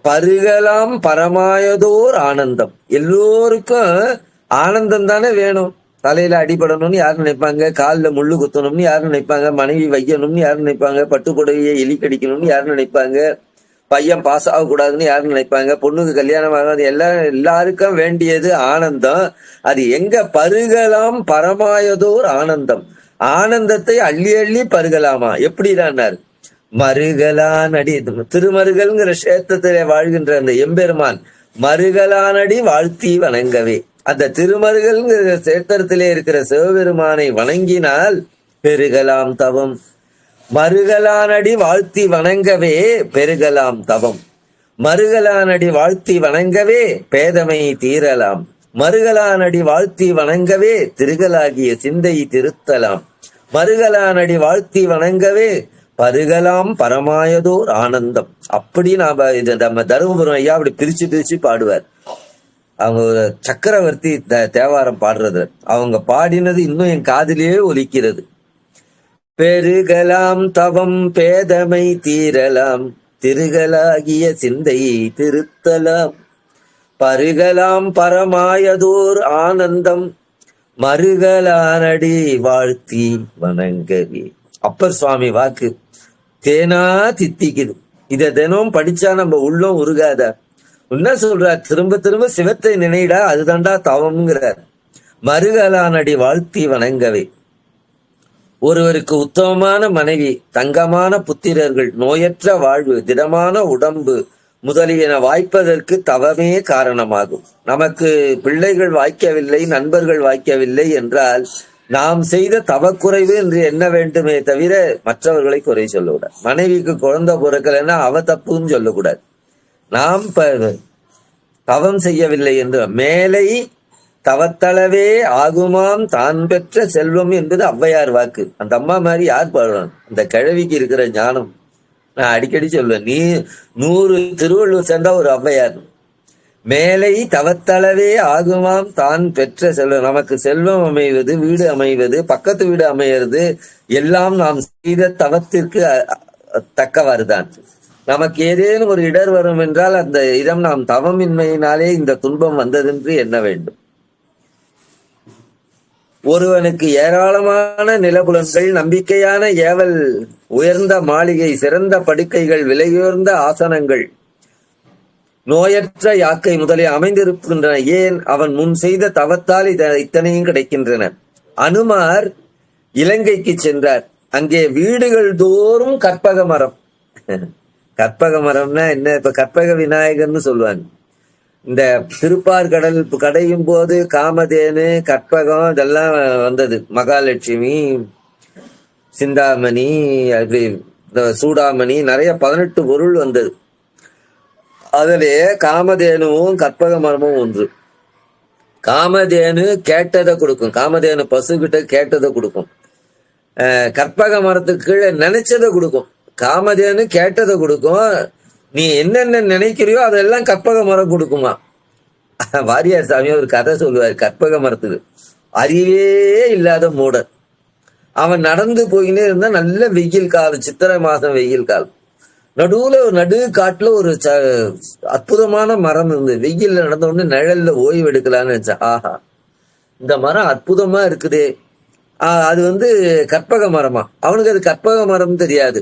பருகலாம் பரமாயதோர் ஆனந்தம். எல்லோருக்கும் ஆனந்தம் தானே வேணும். தலையில அடிபடணும்னு யாரு நினைப்பாங்க, காலில் முள்ளு குத்தணும்னு யாரு நினைப்பாங்க, மனைவி வையணும்னு யாரு நினைப்பாங்க, பட்டுப்புடவையை எலி கடிக்கணும்னு யாரு நினைப்பாங்க, பையன் பாஸ் ஆகக்கூடாதுன்னு யாரு நினைப்பாங்க, பொண்ணுக்கு கல்யாணம் ஆகாது. எல்லாருக்கும் வேண்டியது ஆனந்தம். அது எங்க பருகலாம் பரமாயதோர் ஆனந்தம். ஆனந்தத்தை அள்ளி அள்ளி பருகலாமா? எப்படிதான் மருகலானடி, திருமருகல்ங்கிற கஷேத்திரத்திலே வாழ்கின்ற அந்த எம்பெருமான் மருகலானடி வாழ்த்தி வணங்கவே. அந்த திருமருகல்ங்கிற சேத்திரத்திலே இருக்கிற சிவபெருமானை வணங்கினால் பெருகலாம் தவம். மருகலானடி வாழ்த்தி வணங்கவே பெருகலாம் தவம். மருகலானடி வாழ்த்தி வணங்கவே பேதமை தீரலாம். மருகலானடி வாழ்த்தி வணங்கவே திருகலாகிய சிந்தை திருத்தலாம். மருகலானடி வாழ்த்தி வணங்கவே பருகலாம் பரமாயதோர் ஆனந்தம். அப்படி நாம இது நம்ம தருமபுரம் ஐயா அப்படி பிரிச்சு பிரிச்சு பாடுவார். அவங்க சக்கரவர்த்தி தேவாரம் பாடுறது, அவங்க பாடினது இன்னும் என் காதிலேயே ஒலிக்கிறது. பெருகலாம் தவம் பேதமை தீரலாம், திருகலாகிய சிந்தை திருத்தலாம். பருகலாம் பரமாயதோர் ஆனந்தம், மருகலானடி வாழ்த்தி வணங்கவே. அப்பர் சுவாமி வாக்கு தேனா தித்திக்குது. இத தினம் படிச்சா நம்ம உள்ளம் உருகாதா? என்ன சொல்றார்? திரும்ப திரும்ப சிவத்தை நினைடா, அதுதான்டா தவம்ங்கிறார். மருகலானடி வாழ்த்தி வணங்கவே. ஒருவருக்கு உத்தமமான மனைவி, தங்கமான புத்திரர்கள், நோயற்ற வாழ்வு, திடமான உடம்பு முதலியன வாய்ப்பதற்கு தவமே காரணமாகும். நமக்கு பிள்ளைகள் வாய்க்கவில்லை, நண்பர்கள் வாய்க்கவில்லை என்றால் நாம் செய்த தவக்குறைவு என்று எண்ண வேண்டுமே தவிர மற்றவர்களை குறை சொல்லக்கூடாது. மனைவிக்கு குழந்தை பிறக்கலைன்னா அவ தப்புன்னு சொல்லக்கூடாது. நாம் தவம் செய்யவில்லை என்று மேலை தவத்தளவே ஆகுமாம் தான் பெற்ற செல்வம் என்பது ஔவையார் வாக்கு. அந்த அம்மா மாதிரி யார் பாடுறான்? அந்த கிழவிக்கு இருக்கிற ஞானம். நான் அடிக்கடி சொல்லுவேன், நீ 100 திருவள்ளுவர் சேர்ந்தா ஒரு ஔவையார். மேலை தவத்தளவே ஆகுமாம் தான் பெற்ற செல்வம். நமக்கு செல்வம் அமைவது, வீடு அமைவது, பக்கத்து வீடு அமையிறது எல்லாம் நாம் செய்த தவத்திற்கு தக்கவாறுதான். நமக்கு ஏதேனும் ஒரு இடர் வரும் என்றால் அந்த இடம் நாம் தவமின்மையினாலே இந்த துன்பம் வந்ததென்று எண்ண வேண்டும். ஒருவனுக்கு ஏராளமான நிலபுலன்கள், நம்பிக்கையான ஏவல், உயர்ந்த மாளிகை, சிறந்த படுக்கைகள், விலையுயர்ந்த ஆசனங்கள், நோயற்ற யாக்கை முதலிய அமைந்திருக்கின்றன. ஏன்? அவன் முன் செய்த தவத்தால் இத்தனையும் கிடைக்கின்றன. அனுமார் இலங்கைக்கு சென்றார். அங்கே வீடுகள் தோறும் கற்பக மரம். கற்பக மரம்னா என்ன? இப்ப கற்பக விநாயகர்னு சொல்லுவாங்க. இந்த திருப்பார் கடல் கடையும் போது காமதேனு, கற்பகம் இதெல்லாம் வந்தது. மகாலட்சுமி, சிந்தாமணி, அப்படி சூடாமணி, நிறைய 18 பொருள் வந்தது. அதிலே காமதேனுவும் கற்பக மரமும் ஒன்று. காமதேனு கேட்டதை கொடுக்கும். காமதேனு பசுகிட்ட கேட்டதை கொடுக்கும். கற்பக மரத்துக்கு கீழே நினைச்சதை கொடுக்கும். காமதேனு கேட்டதை கொடுக்கும். நீ என்னென்ன நினைக்கிறியோ அதெல்லாம் கற்பக மரம் கொடுக்குமா. வாரியார் சாமி ஒரு கதை சொல்லுவார். கற்பக மரத்துக்கு அறிவே இல்லாத மூடர். அவன் நடந்து போயினே இருந்தா நல்ல வெயில் காலம், சித்திரை மாசம் வெயில் காலம். நடுவுல ஒரு நடு காட்டுல ஒரு அற்புதமான மரம் இருந்தது. வெயில்ல நடந்த உடனே நிழல்ல ஓய்வு எடுக்கலான்னு நினைச்சா, ஆஹா இந்த மரம் அற்புதமா இருக்குதே. அது கற்பக மரமா. அவனுக்கு அது கற்பக மரம் தெரியாது.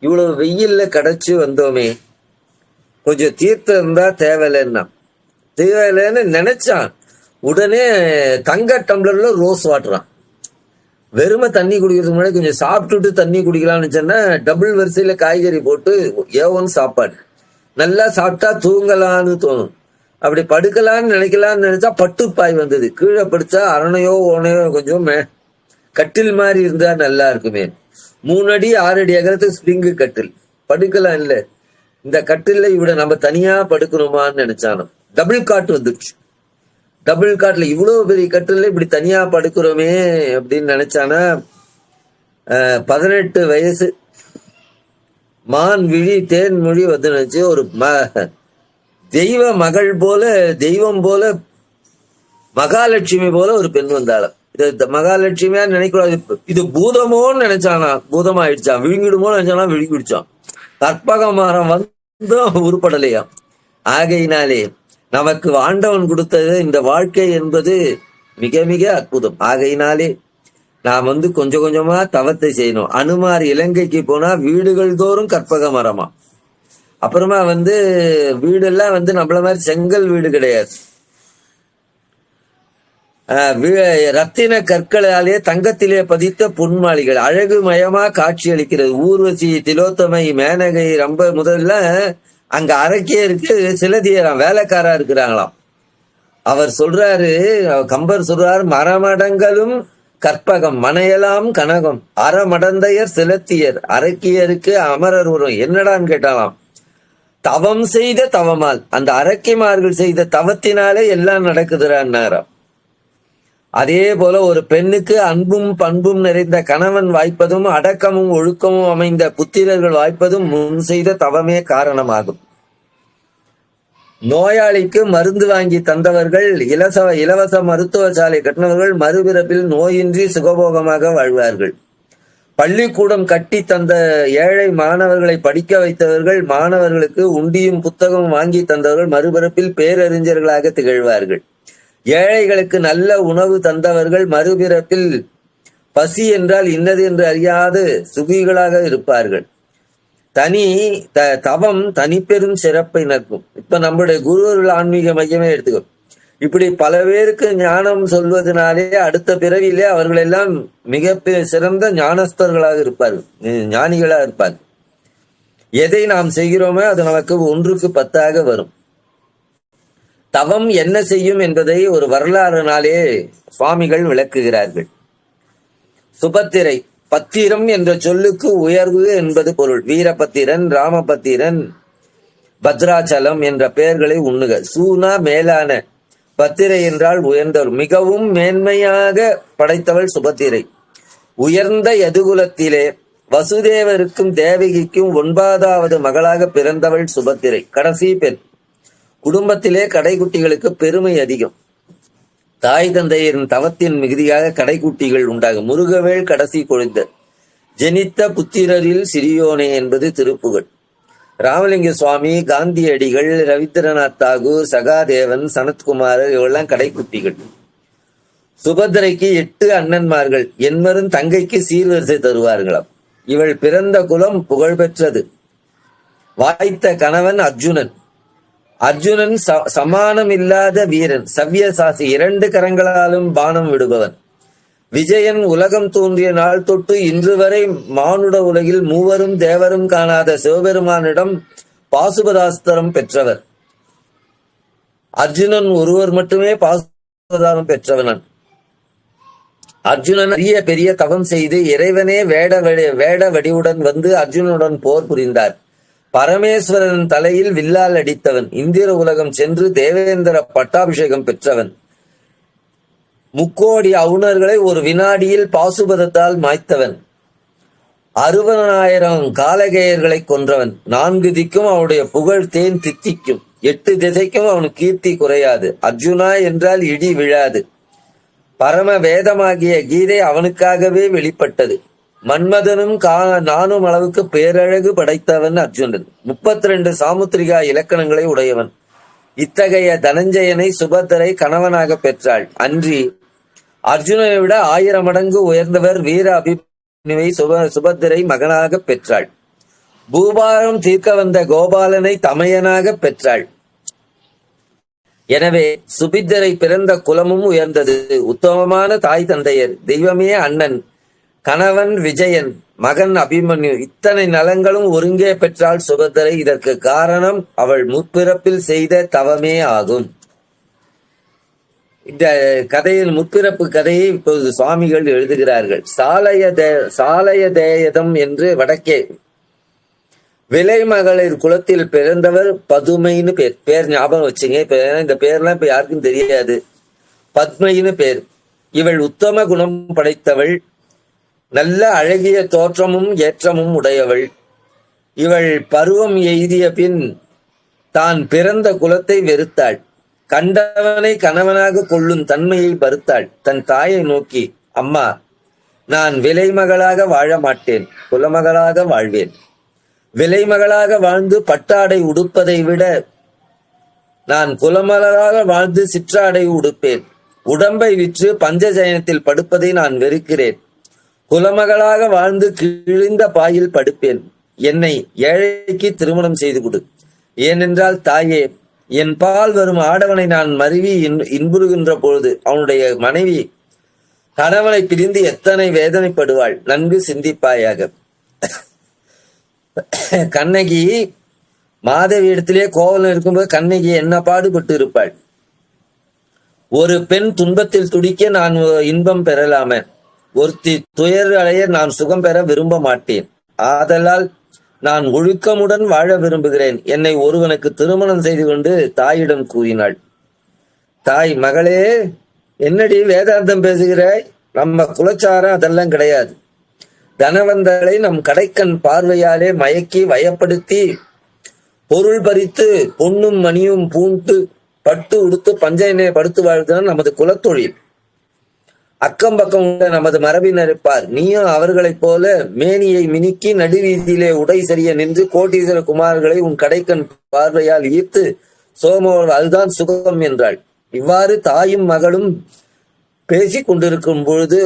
இவ்வளவு வெயில்ல கிடைச்சு வந்தோமே, கொஞ்சம் தீர்த்தம் இருந்தா தேவையில்லைன்னு நினைச்சான். உடனே தங்க டம்ளர்ல ரோஸ் வாட்டுறான். வெறுமை தண்ணி குடிக்கிறதுக்கு முன்னாடி கொஞ்சம் சாப்பிட்டுட்டு தண்ணி குடிக்கலாம்னு சொன்னா டபுள் வரிசையில காய்கறி போட்டு ஏவன் சாப்பாடு. நல்லா சாப்பிட்டா தூங்கலான்னு தோணும். அப்படி படுக்கலான்னு நினைக்கலான்னு நினைச்சா பட்டுப்பாய் வந்தது. கீழே படுத்தா அரணையோ ஓனையோ கொஞ்சம் கட்டில் மாதிரி இருந்தா நல்லா இருக்குமே. 3 அடி 6 அடி அகலத்துக்கு ஸ்பிரிங்கு கட்டில். படுக்கலாம் இல்ல. இந்த கட்டில்ல இவட நம்ம தனியா படுக்கணுமான்னு நினைச்சானோ. டபுள் காட் வந்துடுச்சு. டபுள் காட்ல இவ்வளவு பெரிய கட்டில்ல இப்படி தனியா படுக்கிறோமே அப்படின்னு நினைச்சானா. 18 வயசு, மான் விழி தேன் மொழி வந்துச்சு. ஒரு தெய்வ மகள் போல, தெய்வம் போல, மகாலட்சுமி போல ஒரு பெண் வந்தாலும் இது மகாலட்சுமியா நினைக்கூடாது. இது பூதமோன்னு நினைச்சானா, பூதமா ஆயிடுச்சான். விழுங்கிடுமோன்னு நினைச்சானா, விழுங்கிடுச்சான். கற்பக மரம் உருப்படலையாம். ஆகையினாலே நமக்கு ஆண்டவன் கொடுத்தது இந்த வாழ்க்கை என்பது மிக மிக அற்புதம். ஆகையினாலே நாம் கொஞ்சம் கொஞ்சமா தவத்தை செய்யணும். அனுமார் இலங்கைக்கு போனா வீடுகள் தோறும் கற்பக மரமா. அப்புறமா வீடெல்லாம் நம்மள மாதிரி செங்கல் வீடு கிடையாது. ரத்தின கற்களாலே தங்கத்திலே பதித்த பொன்மாளிகள் அழகு மயமா காட்சி அளிக்கிறது. ஊர்வசி, திலோத்தமை, மேனகை, ரொம்ப முதல்ல அங்க அரக்கியருக்கு சிலதியராம் வேலைக்காரா இருக்கிறாங்களாம். அவர் சொல்றாரு, கம்பர் சொல்றாரு, மரமடங்களும் கற்பகம் மனையலாம் கனகம் அறமடந்தையர் சிலத்தியர் அரக்கியருக்கு அமரர் உரம். என்னடான்னு கேட்டாலாம். தவம் செய்த தவமால், அந்த அரக்கிமார்கள் செய்த தவத்தினாலே எல்லாம் நடக்குதுறான்னாராம். அதே போல ஒரு பெண்ணுக்கு அன்பும் பண்பும் நிறைந்த கணவன் வாய்ப்பதும் அடக்கமும் ஒழுக்கமும் அமைந்த புத்திரர்கள் வாய்ப்பதும் முன் செய்த தவமே காரணமாகும். நோயாளிக்கு மருந்து வாங்கி தந்தவர்கள், இலவச மருத்துவ சாலை கட்டினவர்கள் மறுபிறப்பில் நோயின்றி சுகபோகமாக வாழ்வார்கள். பள்ளிக்கூடம் கட்டி தந்த ஏழை மாணவர்களை படிக்க வைத்தவர்கள், மாணவர்களுக்கு உண்டியும் புத்தகமும் வாங்கி தந்தவர்கள் மறுபிறப்பில் பேரறிஞர்களாக திகழ்வார்கள். ஏழைகளுக்கு நல்ல உணவு தந்தவர்கள் மறுபிறப்பில் பசி என்றால் இன்னது என்று அறியாது சுகிகளாக இருப்பார்கள். தவம் தனிப்பெரும் சிறப்பை நற்கும். இப்ப நம்முடைய குருவர்கள் ஆன்மீக மையமே எடுத்துக்கோ. இப்படி பல பேருக்கு ஞானம் சொல்வதனாலே அடுத்த பிறவிலே அவர்கள் எல்லாம் மிக சிறந்த ஞானஸ்தர்களாக இருப்பார்கள், ஞானிகளாக இருப்பார்கள். எதை நாம் செய்கிறோமோ அது நமக்கு 1க்கு 10 வரும். தவம் என்ன செய்யும் என்பதை ஒரு வரலாறுனாலே சுவாமிகள் விளக்குகிறார்கள். சுபத்திரை, பத்திரம் என்ற சொல்லுக்கு உயர்வு என்பது பொருள். வீரபத்திரன், ராமபத்திரன், பத்ராச்சலம் என்ற பெயர்களை உண்ணுக. சூனா மேலான, பத்திரை என்றால் உயர்ந்தவர், மிகவும் மேன்மையாக படைத்தவள் சுபத்திரை. உயர்ந்த யதுகுலத்திலே வசுதேவருக்கும் தேவகிக்கும் 9வது மகளாக பிறந்தவள் சுபத்திரை, கடைசி பெண். குடும்பத்திலே கடைக்குட்டிகளுக்கு பெருமை அதிகம். தாய் தந்தையரின் தவத்தின் மிகுதியாக கடைக்குட்டிகள் உண்டாகும். முருகவேள் கடைசி குழந்தை. ஜெனித்த புத்திரரில் சிறியோனே என்பது திருப்புகழ். ராமலிங்க சுவாமி, காந்தியடிகள், ரவீந்திரநாத் தாகூர், சகாதேவன், சனத்குமாரர் இவெல்லாம் கடைக்குட்டிகள். சுபத்திரைக்கு 8 அண்ணன்மார்கள். என்மரும் தங்கைக்கு சீர்வரிசை தருவார்களாம். இவள் பிறந்த குலம் புகழ்பெற்றது. வாய்த்த கணவன் அர்ஜுனன். அர்ஜுனன் சமானம் இல்லாத வீரன், சவ்யசாசி, 2 கரங்களாலும் பானம் விடுபவன். விஜயன் உலகம் தோன்றிய நாள் தொட்டு இன்று வரை மானுட உலகில் மூவரும் தேவரும் காணாத சிவபெருமானிடம் பாசுபதாஸ்திரம் பெற்றவர். அர்ஜுனன் ஒருவர் மட்டுமே பாசுபதாரம் பெற்றவன். அர்ஜுனன் அரிய பெரிய தவம் செய்து இறைவனே வேட வடிவுடன் அர்ஜுனனுடன் போர் புரிந்தார். பரமேஸ்வரன் தலையில் வில்லால் அடித்தவன். இந்திர உலகம் சென்று தேவேந்திர பட்டாபிஷேகம் பெற்றவன். 3,000,000 அவுணர்களை ஒரு வினாடியில் பாசுபதத்தால் மாய்த்தவன். 60,000 காலகேயர்களை கொன்றவன். 4 திக்கும் அவனுடைய புகழ் தேன் தித்திக்கும். 8 திசைக்கும் அவன் கீர்த்தி குறையாது. அர்ஜுனா என்றால் இடி விழாது. பரம வேதமாகிய கீதை அவனுக்காகவே வெளிப்பட்டது. மன்மதனும் நானும் அளவுக்கு பேரழகு படைத்தவன் அர்ஜுனன். 32 சாமுத்திரிகா இலக்கணங்களை உடையவன். இத்தகைய தனஞ்சயனை சுபத்திரை கணவனாக பெற்றாள். அன்றி அர்ஜுனனை விட 1000 மடங்கு உயர்ந்தவர் வீர அபிமன்யுவை சுபத்திரை மகனாக பெற்றாள். பூபாரம் தீர்க்க வந்த கோபாலனை தமையனாக பெற்றாள். எனவே சுபித்திரை பிறந்த குலமும் உயர்ந்தது. உத்தமமான தாய் தந்தையர், தெய்வமே அண்ணன், கணவன் விஜயன், மகன் அபிமன்யு, இத்தனை நலங்களும் ஒருங்கே பெற்றாள் சுபத்திரை. இதற்கு காரணம் அவள் முற்பிறப்பில் செய்த தவமே ஆகும். இந்த கதையில் முற்பிறப்பு கதையை இப்போது சுவாமிகள் எழுதுகிறார்கள். சாலய தேயதம் என்று வடக்கே விலை மகளிர் குலத்தில் பிறந்தவர் பதுமைன்னு பேர் ஞாபகம் வச்சுங்க. இப்ப இந்த பேர்லாம் இப்ப யாருக்கும் தெரியாது. பத்மைன்னு பேர். இவள் உத்தம குணம் படைத்தவள். நல்ல அழகிய தோற்றமும் ஏற்றமும் உடையவள். இவள் பருவம் எய்திய பின் தான் பிறந்த குலத்தை வெறுத்தாள். கண்டவனை கணவனாக கொள்ளும் தன்மையை பருத்தாள். தன் தாயை நோக்கி, அம்மா, நான் விலைமகளாக வாழ மாட்டேன், குலமகளாக வாழ்வேன். விலைமகளாக வாழ்ந்து பட்டாடை உடுப்பதை விட நான் குலமகளாக வாழ்ந்து சிற்றாடை உடுப்பேன். உடம்பை விற்று பஞ்சஜயனத்தில் படுப்பதை நான் வெறுக்கிறேன். குலமகளாக வாழ்ந்து கிழிந்த பாயில் படுப்பேன். என்னை ஏழைக்கு திருமணம் செய்து கொடு. ஏனென்றால் தாயே, என் பால் வரும் ஆடவனை நான் மருவி இன்புறுகின்ற பொழுது அவனுடைய மனைவி கணவனை பிரிந்து எத்தனை வேதனைப்படுவாள், நன்கு சிந்திப்பாயாக. கண்ணகி மாதவி இடத்திலே கோவலம் இருக்கும்போது கண்ணகி என்ன பாடுபட்டு இருப்பாள். ஒரு பெண் துன்பத்தில் துடிக்க நான் இன்பம் பெறலாமே, ஒருத்தி துயர் அடைய நான் சுகம் பெற விரும்ப மாட்டேன். ஆதலால் நான் ஒழுக்கமுடன் வாழ விரும்புகிறேன். என்னை ஒருவனுக்கு திருமணம் செய்து கொண்டு தாயிடம் கூறினாள். தாய், மகளே, என்னடி வேதாந்தம் பேசுகிறாய்? நம்ம குலச்சாரம் அதெல்லாம் கிடையாது. தனவந்தரை நம் கடைக்கண் பார்வையாலே மயக்கி வயப்படுத்தி பொருள் பறித்து பொன்னும் மணியும் பூண்டு பட்டு உடுத்து பஞ்சையினை படுத்து வாழ்தான் நமது குலத்தொழில். அக்கம் பக்கம் உள்ள நமது மரபினர் இருப்பார். நீயும் அவர்களைப் போல மேனியை மினுக்கி நடுவீதியிலே உடை சரிய நின்று கோட்டீஸ்வர குமார்களை உன் கடைக்கண் பார்வையால் ஈர்த்து சோமோர் அதுதான் சுகம் என்றாள். இவ்வாறு தாயும் மகளும் பேசிக் கொண்டிருக்கும் பொழுது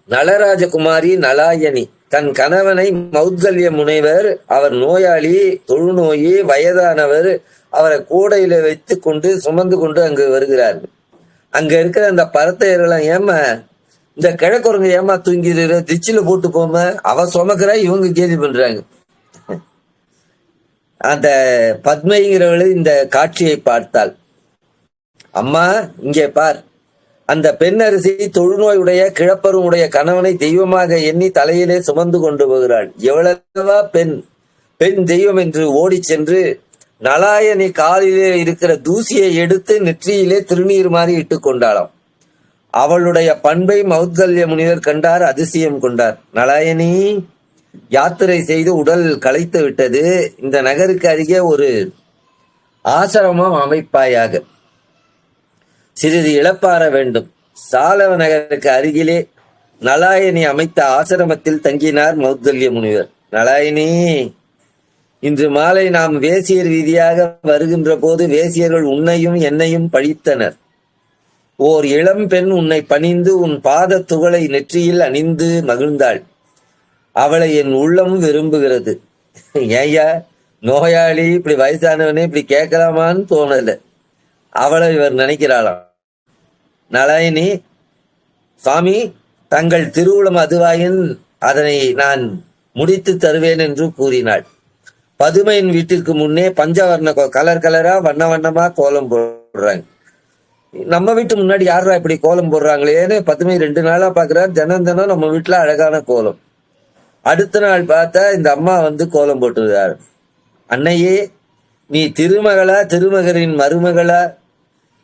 நளராஜகுமாரி நலாயனி தன் கணவனை மௌத்கல்ய முனைவர், அவர் நோயாளி, தொழுநோயி, வயதானவர், அவரை கூடையில வைத்து கொண்டு சுமந்து கொண்டு அங்கு வருகிறார்கள். அங்க இருக்கிற அந்த பரத்தையர்கள்லாம், ஏமா இந்த கிழக்குறங்க ஏமா தூங்கிடுற, திச்சில போட்டு போம, அவ சுமக்கிறா, இவங்க கேள்வி பண்றாங்க. அந்த பத்மைங்கிறவளு இந்த காட்சியை பார்த்தாள். அம்மா, இங்கே பார், அந்த பெண் அரசி தொழுநோயுடைய கிழப்பரும் உடைய கணவனை தெய்வமாக எண்ணி தலையிலே சுமந்து கொண்டு போகிறாள். எவ்வளவா பெண் தெய்வம் என்று ஓடி சென்று நலாயனி காலிலே இருக்கிற தூசியை எடுத்து நெற்றியிலே திருநீர் மாறி இட்டுக் கொண்டாளாம். அவளுடைய பண்பை மௌத்கல்ய முனிவர் கண்டார், அதிசயம் கொண்டார். நலாயனி, யாத்திரை செய்து உடல் களைத்து விட்டது. இந்த நகருக்கு அருகே ஒரு ஆசிரமம் அமைப்பாயாக. சிறிது இழப்பாற வேண்டும். சாலவ நகருக்கு அருகிலே நலாயனி அமைத்த ஆசிரமத்தில் தங்கினார் மௌத்கல்ய முனிவர். நலாயனி, இன்று மாலை நாம் வேசியர் வீதியாக வருகின்ற போது வேசியர்கள் உன்னையும் என்னையும் பழித்தனர். ஓர் இளம் பெண் உன்னை பணிந்து உன் பாத துகளை நெற்றியில் அணிந்து மகிழ்ந்தாள். அவளை என் உள்ளம் விரும்புகிறது. ஏய்யா, நோயாளி இப்படி வயசானவனே இப்படி கேட்கலாமான்னு தோணல. அவளை இவர் நினைக்கிறாளாம். நலாயினி, சுவாமி, தங்கள் திருவுளம் அதுவாயின் அதனை நான் முடித்து தருவேன் என்று கூறினாள். பதுமையின் வீட்டிற்கு முன்னே பஞ்சவர்ண கலர் கலரா வண்ண வண்ணமா கோலம் போடுறாங்க. நம்ம வீட்டு முன்னாடி யாரா இப்படி கோலம் போடுறாங்களேன்னு பதுமை 2 நாளா பாக்குறாரு. தினம் தினம் நம்ம வீட்டுல அழகான கோலம். அடுத்த நாள் பார்த்தா இந்த அம்மா வந்து கோலம் போட்டுருக்காரு. அன்னையே, நீ திருமகளா திருமகரின் மருமகளா?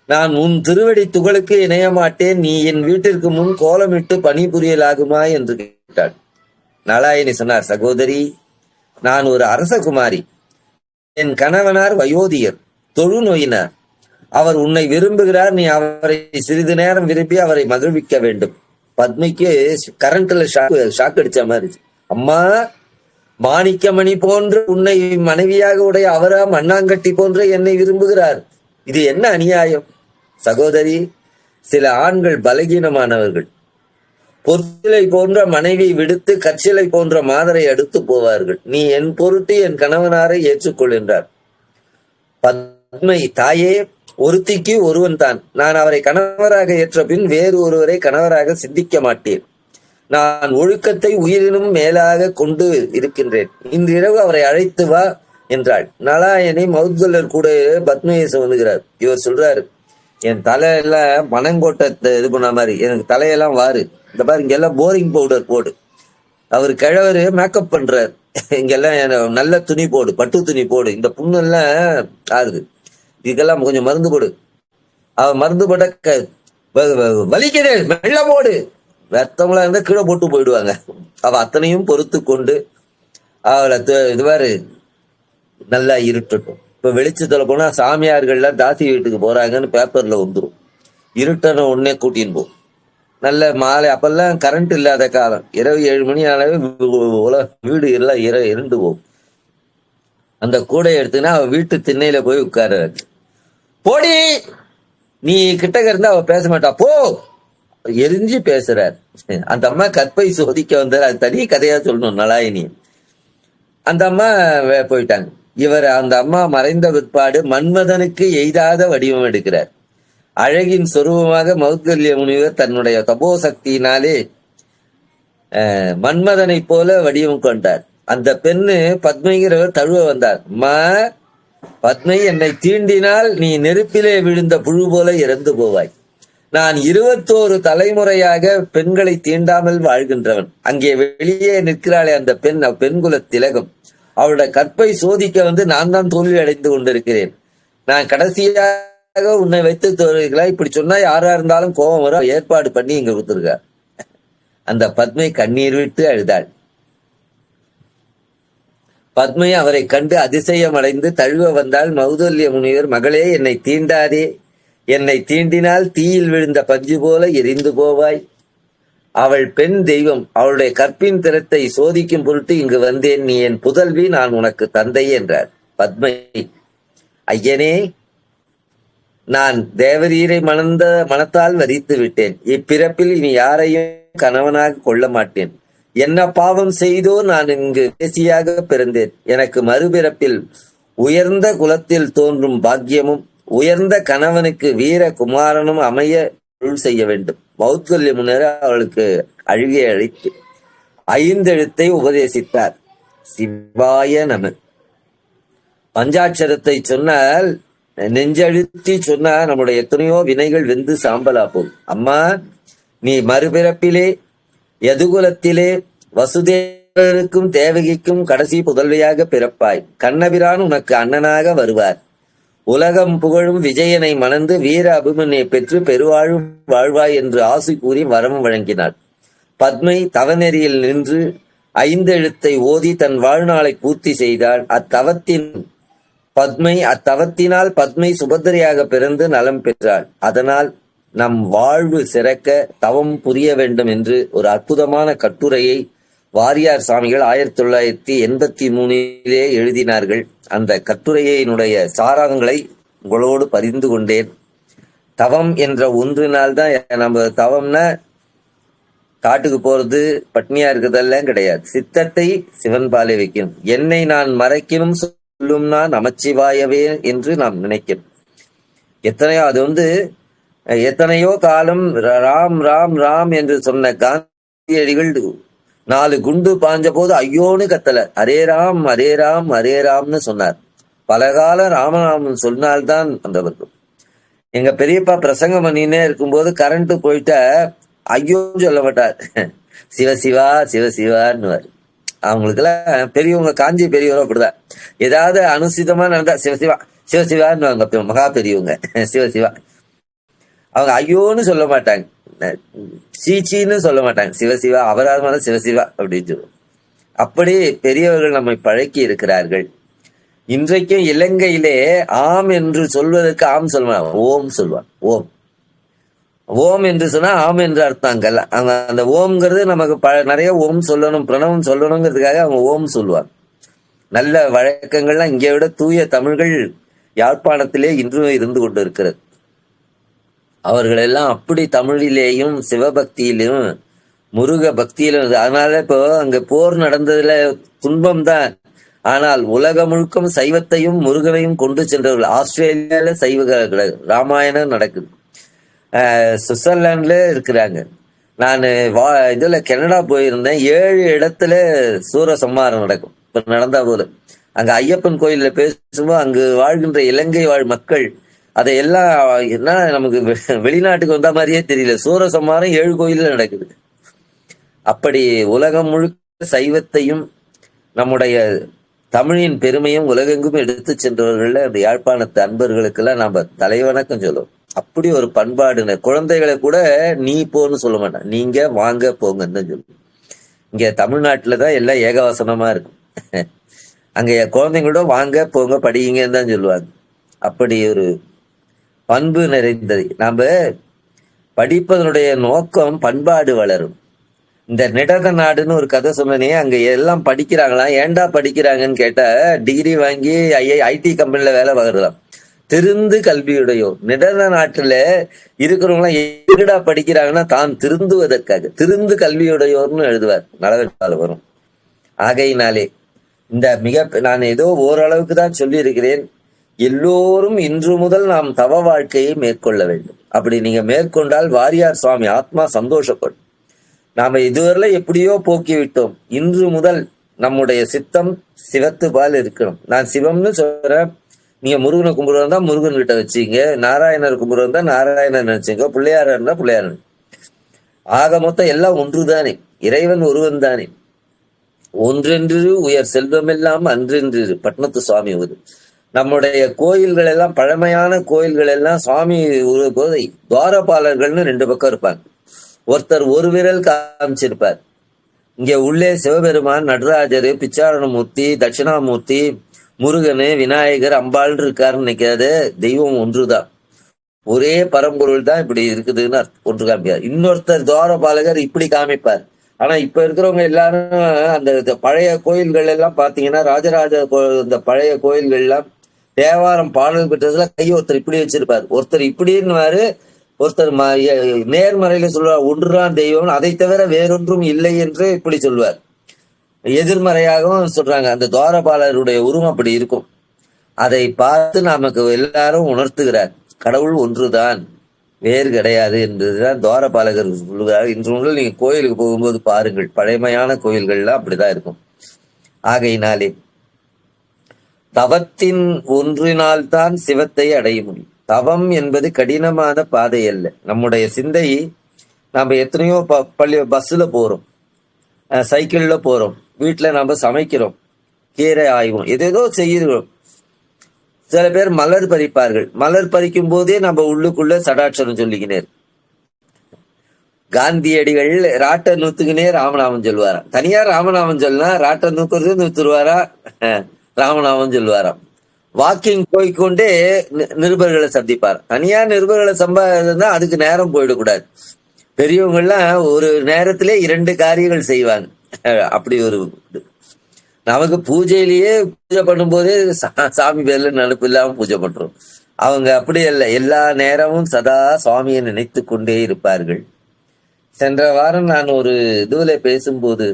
நான் உன் திருவடி துகளுக்கு இணைய மாட்டேன். நீ என் வீட்டிற்கு முன் கோலமிட்டு பணிபுரியலாகுமா என்று கேட்டாள். நலாயினி சொன்னார், சகோதரி, நான் ஒரு அரசகுமாரி. என் கணவனார் வயோதியர், தொழுநோயினார். அவர் உன்னை விரும்புகிறார். நீ அவரை சிறிது நேரம் விரும்பி அவரை மகிழ்விக்க வேண்டும். பத்மிக்கு கரண்ட்ல ஷாக் அடிச்ச மாதிரி. அம்மா, மாணிக்கமணி போன்ற உன்னை மனைவியாக உடைய அவரா மண்ணாங்கட்டி போன்ற என்னை விரும்புகிறார். இது என்ன அநியாயம்? சகோதரி, சில ஆண்கள் பலகீனமானவர்கள். பொற்சிலை போன்ற மனைவி விடுத்து கற்சிலை போன்ற மாதரை அடுத்து போவார்கள். நீ என் பொருட்டு என் கணவனாரை ஏற்றுக்கொள்கின்றார். பத்மை, தாயே, ஒருத்திக்கு ஒருவன் தான். நான் அவரை கணவராக ஏற்ற பின் வேறு ஒருவரை கணவராக சிந்திக்க மாட்டேன். நான் ஒழுக்கத்தை உயிரினும் மேலாக கொண்டு இருக்கின்றேன். இன்றிரவு அவரை அழைத்து வா என்றாள். நலாயனை மௌத்கல்லர் கூட பத்மையை சுமந்துகிறார். இவர் சொல்றாரு, என் தலையெல்லாம் மனங்கோட்டத்தை இது பண்ண மாதிரி எனக்கு தலையெல்லாம் வாரு. இந்த பாரு, இங்கெல்லாம் போரிங் பவுடர் போடு. அவர் கிழவரு மேக்கப் பண்றாரு. இங்கெல்லாம் நல்ல துணி போடு, பட்டு துணி போடு. இந்த புண்ணெல்லாம் ஆகுது, இதுக்கெல்லாம் கொஞ்சம் மருந்து போடு. அவ மருந்து போட்ட வலிக்குது, மெல்ல போடு. வெத்தவங்களா இருந்தா கீழே போட்டு போயிடுவாங்க. அவ அத்தனையும் பொறுத்து கொண்டு அவளை இதுவாரு நல்லா இருட்டட்டும். இப்ப வெளிச்சத்துல போனா சாமியார்கள்லாம் தாசி வீட்டுக்கு போறாங்கன்னு பேப்பர்ல வந்துடும். இருட்டன உடனே கூட்டின்னு போ. நல்ல மாலை, அப்பெல்லாம் கரண்ட் இல்லாத காலம். இரவு 7 மணி ஆனாவே வீடு எல்லாம் இருண்டு போகும். அந்த கூடை எடுத்துன்னா அவ வீட்டு திண்ணையில போய் உட்கார. போடி, நீ கிட்டக்க இருந்தா அவ பேச மாட்டா, போ எரிஞ்சு பேசுறார். அந்த அம்மா கற்பை சோதிக்க வந்தார். அது தனி கதையா சொல்லணும் நலாயினி. அந்த அம்மா போயிட்டாங்க. அந்த அம்மா மறைந்த பிற்பாடு மன்மதனுக்கு எய்தாத வடிவம் எடுக்கிறார். அழகின் சொரூபமாக மௌத்கல்ய முனிவர் தன்னுடைய தபோ சக்தியினாலே மன்மதனை போல வடிவம் கொண்டார். அந்த பெண்ணு பத்மைங்கிறவர் தழுவ வந்தார். பத்மை, என்னை தீண்டினால் நீ நெருப்பிலே விழுந்த புழு போல இறந்து போவாய். நான் 21 தலைமுறையாக பெண்களை தீண்டாமல் வாழ்கின்றவன். அங்கே வெளியே நிற்கிறாளே அந்த பெண், பெண்குல திலகம். அவளுடைய கற்பை சோதிக்க வந்து நான் தான் தோல்வி அடைந்து கொண்டிருக்கிறேன். நான் கடைசியாக உன்னை வைத்து தோல்விகளா இப்படி சொன்னா யாரா இருந்தாலும் கோபம் வரும், ஏற்பாடு பண்ணி இங்க கொடுத்துருக்க. அந்த பத்மை கண்ணீர் விட்டு அழுதாள். பத்மை அவரை கண்டு அதிசயம் அடைந்து தழுவ வந்தால் மௌதல்ய முனிவர், மகளே என்னை தீண்டாதே, என்னை தீண்டினால் தீயில் விழுந்த பஞ்சு போல எரிந்து போவாய். அவள் பெண் தெய்வம், அவளுடைய கற்பின் திறத்தை சோதிக்கும் பொருட்டு இங்கு வந்தேன். நீ என் புதல்வி, நான் உனக்கு தந்தை என்றார். பத்மை, ஐயனே, நான் தேவரீரை மனத்தால் வரித்து விட்டேன். இப்பிறப்பில் இனி யாரையும் கணவனாக கொள்ள மாட்டேன். என்ன பாவம் செய்தோ நான் இங்கு தேசியாக பிறந்தேன். எனக்கு மறுபிறப்பில் உயர்ந்த குலத்தில் தோன்றும் பாக்கியமும் உயர்ந்த கணவனுக்கு வீர குமாரனும் அமைய அருள் செய்ய வேண்டும். மௌத்கல்ய முன்னர் அவளுக்கு அழுகை அழைத்து 5 எழுத்தை உபதேசித்தார். சிவாய நம. பஞ்சாட்சரத்தை சொன்னால், நெஞ்சழுத்தி சொன்னா நம்முடைய எத்தனையோ வினைகள் வெந்து சாம்பலா போகும். அம்மா, நீ மறுபிறப்பிலே யதுகுலத்திலே வசுதேவருக்கும் தேவகிக்கும் கடைசி புதல்வியாக பிறப்பாய். கண்ணபிரான் உனக்கு அண்ணனாக வருவார். உலகம் புகழும் விஜயனை மணந்து வீர அபிமன்யை பெற்று பெருவாழும் வாழ்வாய் என்று ஆசை கூறி வரம் வழங்கினாள். பத்மை தவநெறியில் நின்று 5 எழுத்தை ஓதி தன் வாழ்நாளை பூர்த்தி செய்தாள். அத்தவத்தினால் பத்மை சுபத்திரையாக பிறந்து நலம் பெற்றாள். அதனால் நம் வாழ்வு சிறக்க தவம் புரிய வேண்டும் என்று ஒரு அற்புதமான கட்டுரையை வாரியார் சாமிகள் 1983 எழுதினார்கள். அந்த கட்டுரையினுடைய சாராங்களை உங்களோடு பகிர்ந்து கொண்டேன். தவம் என்ற ஒன்றினால்தான் நம்ம தவம்னா காட்டுக்கு போறது, பட்னியா இருக்கிறதெல்லாம் கிடையாது. சித்தத்தை சிவன் பாலை வைக்கணும். என்னை நான் மறைக்கணும் சொல்லும் நான் நமச்சிவாயவே என்று நாம் நினைக்கணும். எத்தனையோ காலம் ராம் ராம் ராம் என்று சொன்ன காந்தியடிகள் 4 குண்டு பாஞ்ச போது ஐயோன்னு கத்தல, அரே ராம் அரே ராம் அரே ராம்னு சொன்னார். பல காலம் ராமநாமன் சொன்னால்தான் அந்த வரும். எங்க பெரியப்பா பிரசங்கம் பண்ணினே இருக்கும்போது கரண்ட் போயிட்ட ஐயோன்னு சொல்ல மாட்டார், சிவசிவா சிவசிவான்னு. அவங்களுக்கு எல்லாம் பெரியவங்க, காஞ்சி பெரியவரும் அப்படிதான். ஏதாவது அனுசிதமா நடந்தா சிவசிவா சிவசிவான்னு மகா பெரியவங்க சிவசிவா. அவங்க ஐயோன்னு சொல்ல மாட்டாங்க, சீச்சின்னு சொல்ல மாட்டாங்க, சிவசிவா, அவரால் சிவசிவா அப்படின்னு சொல்லுவோம். அப்படி பெரியவர்கள் நம்மை பழக்கி இருக்கிறார்கள். இன்றைக்கும் இலங்கையிலே ஆம் என்று சொல்வதற்கு ஆம் சொல்லுவாங்க, ஓம் சொல்லுவாங்க. ஓம் என்று சொன்னா ஆம் என்று அர்த்தங்கள்ல. அவங்க அந்த ஓம்ங்கிறது நமக்கு நிறைய ஓம் சொல்லணும், பிரணவம் சொல்லணுங்கிறதுக்காக அவங்க ஓம் சொல்லுவாங்க. நல்ல வழக்கங்கள்லாம் இங்கே விட தூய தமிழ்கள் யாழ்ப்பாணத்திலே இன்றும் இருந்து கொண்டு இருக்கிறது. அவர்கள் எல்லாம் அப்படி தமிழிலேயும் சிவபக்தியிலும் முருக பக்தியிலும். அதனால இப்போ அங்க போர் நடந்ததுல துன்பம் தான், ஆனால் உலகம் முழுக்கம் சைவத்தையும் முருகனையும் கொண்டு சென்றவர்கள். ஆஸ்திரேலியால சைவ ராமாயணம் நடக்குது, சுவிட்சர்லாந்துல இருக்கிறாங்க. நான் இதுல கனடா போயிருந்தேன். 7 இடத்துல சூரசம்மாரம் நடக்கும். இப்ப நடந்தா போது அங்க ஐயப்பன் கோயில்ல பேசும்போது அங்கு வாழ்கின்ற இலங்கை வாழ் மக்கள் அதையெல்லாம் என்ன நமக்கு வெளிநாட்டுக்கு வந்த மாதிரியே தெரியல. சூரசம்மாரம் 7 கோயில்ல நடக்குது. அப்படி உலகம் முழுக்க சைவத்தையும் நம்முடைய தமிழின் பெருமையும் உலகெங்கும் எடுத்து சென்றவர்கள் அந்த யாழ்ப்பாணத்து அன்பர்களுக்கெல்லாம் நாம தலைவணக்கம் சொல்லுவோம். அப்படி ஒரு பண்பாடுன குழந்தைகளை கூட நீ போன்னு சொல்ல மாட்டான், நீங்க வாங்க போங்கன்னு தான் சொல்லுவோம். இங்க தமிழ்நாட்டுலதான் எல்லாம் ஏகவசனமா இருக்கும். அங்க குழந்தைங்களோட வாங்க போங்க படிங்கன்னு தான் சொல்லுவாங்க. அப்படி ஒரு பண்பு நிறைந்தது. நாம படிப்பதனுடைய நோக்கம் பண்பாடு வளரும். இந்த நிடத நாடுன்னு ஒரு கதை சொன்னனே, அங்க எல்லாம் படிக்கிறாங்களாம். ஏன்டா படிக்கிறாங்கன்னு கேட்டா, டிகிரி வாங்கி ஐடி கம்பெனில வேலை பார்க்கலாம். திருந்து கல்வியுடையோர். நெதர்லாந்து நாட்டுல இருக்கிறவங்க எங்கடா படிக்கிறாங்கன்னா தான் திருந்துவதற்காக திருந்து கல்வியுடையோர்னு எழுதுவார், நலவெற்பால வரும். ஆகையினாலே இந்த நான் ஏதோ ஓரளவுக்கு தான் சொல்லி இருக்கிறேன். எல்லோரும் இன்று முதல் நாம் தவ வாழ்க்கையை மேற்கொள்ள வேண்டும். அப்படி நீங்க மேற்கொண்டால் வாரியார் சுவாமி ஆத்மா சந்தோஷப்படும். நாம இதுவரை எப்படியோ போக்கி விட்டோம். இன்று முதல் நம்முடைய சித்தம் சிவத்து பால் இருக்கணும். நான் சிவம்னு சொல்றேன். நீங்க முருகனை கும்பிடுறதா முருகன் கிட்ட வச்சுங்க, நாராயணர் கும்பிடுறதா நாராயணன் நினைச்சுங்க, பிள்ளையாரா இருந்தா பிள்ளையாரன். ஆக மொத்தம் எல்லாம் ஒன்றுதானே, இறைவன் ஒருவன் தானே. ஒன்றென்று உயர் செல்வமெல்லாம் அன்றென்று பட்னத்து சுவாமி ஒரு. நம்முடைய கோயில்கள் எல்லாம் பழமையான கோயில்கள் எல்லாம் சுவாமி போதை துவாரபாலர்கள்னு 2 பக்கம் இருப்பாங்க. ஒருத்தர் ஒரு விரல் காமிச்சிருப்பார். இங்க உள்ளே சிவபெருமான், நடராஜர், பிச்சாரணமூர்த்தி, தட்சிணாமூர்த்தி, முருகனு, விநாயகர், அம்பாள் இருக்காருன்னு நினைக்காது. தெய்வம் ஒன்றுதான், ஒரே பரம்பொருள் தான் இப்படி இருக்குதுன்னு ஒன்று காமிப்பார். இன்னொருத்தர் துவாரபாலகர் இப்படி காமிப்பார். ஆனா இப்ப இருக்கிறவங்க எல்லாரும் அந்த பழைய கோயில்கள் எல்லாம் பாத்தீங்கன்னா, ராஜராஜ இந்த பழைய கோயில்கள் எல்லாம் தேவாரம் பாடல் பெற்றதுல ஒருத்தர் இப்படி வச்சிருப்பார், ஒருத்தர் இப்படின்னு, ஒருத்தர் நேர்மறையில சொல்லுவார் ஒன்றுதான் தெய்வம், அதை தவிர வேறொன்றும் இல்லை என்று இப்படி சொல்லுவார். எதிர்மறையாகவும் சொல்றாங்க. அந்த துவாரபாலருடைய உருவம் அப்படி இருக்கும். அதை பார்த்து நமக்கு எல்லாரும் உணர்த்துகிறார், கடவுள் ஒன்றுதான், வேறு கிடையாது என்பதுதான் துவாரபாலகர் சொல்லுகிறார். இன்று முதல் நீங்க கோயிலுக்கு போகும்போது பாருங்கள், பழமையான கோயில்கள்லாம் அப்படிதான் இருக்கும். ஆகையினாலே தவத்தின் ஒன்றினால்தான் சிவத்தை அடைய முடியும். தவம் என்பது கடினமான பாதை அல்ல. நம்முடைய சிந்தை, நம்ம எத்தனையோ பஸ்ல போறோம், சைக்கிள்ல போறோம், வீட்டுல நம்ம சமைக்கிறோம், கீரை ஆய்வோம், ஏதேதோ செய்கிறோம். சில பேர் மலர் பறிப்பார்கள். மலர் பறிக்கும் போதே நம்ம உள்ளுக்குள்ள சடாட்சரம் சொல்லிக்கினேர். காந்தியடிகள் ராட்ட நூத்துக்குனே ராமநாமம் சொல்லுவாராம். தனியா ராமநாமம் சொல்லனா ராட்ட நூக்குறது நூத்துருவாரா, ராமநாமம் சொல்லுவாராம். வாக்கிங் போய்கொண்டே நிருபர்களை சந்திப்பார். தனியா நிருபர்களை சம்பாதினா அதுக்கு நேரம் போயிடக்கூடாது. பெரியவங்க எல்லாம் ஒரு நேரத்திலே 2 காரியங்கள் செய்வாங்க. அப்படி ஒரு நமக்கு பூஜையிலேயே பூஜை பண்ணும் போதே சாமி பேர்ல நினைப்பு இல்லாம பூஜை பண்றோம். அவங்க அப்படி அல்ல, எல்லா நேரமும் சதா சுவாமியை நினைத்து கொண்டே இருப்பார்கள். சென்ற வாரம் நான் ஒரு இதுல பேசும்போது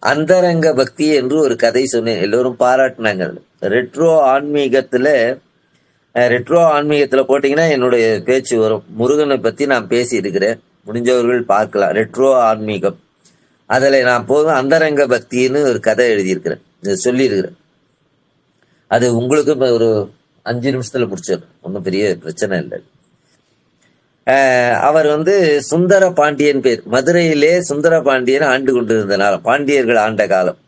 அந்தரங்க பக்தி என்று ஒரு கதை சொன்னேன். எல்லோரும் பாராட்டினாங்க. ரெட்ரோ ஆன்மீகத்துல போட்டீங்கன்னா என்னுடைய பேச்சு வரும். முருகனை பத்தி நான் பேசி இருக்கிறேன், முடிஞ்சவர்கள் பார்க்கலாம். ரெட்ரோ ஆன்மீகம், அதுல நான் போதும் அந்தரங்க பக்தின்னு ஒரு கதை எழுதியிருக்கிறேன், சொல்லி இருக்கிறேன். அது உங்களுக்கு ஒரு 5 நிமிஷத்துல முடிச்சிடும், ஒன்றும் பெரிய பிரச்சனை இல்லை. அவர் சுந்தர பாண்டியன் பேர். மதுரையிலே சுந்தர பாண்டியன் ஆண்டு கொண்டிருந்தனால, பாண்டியர்கள் ஆண்ட காலம்.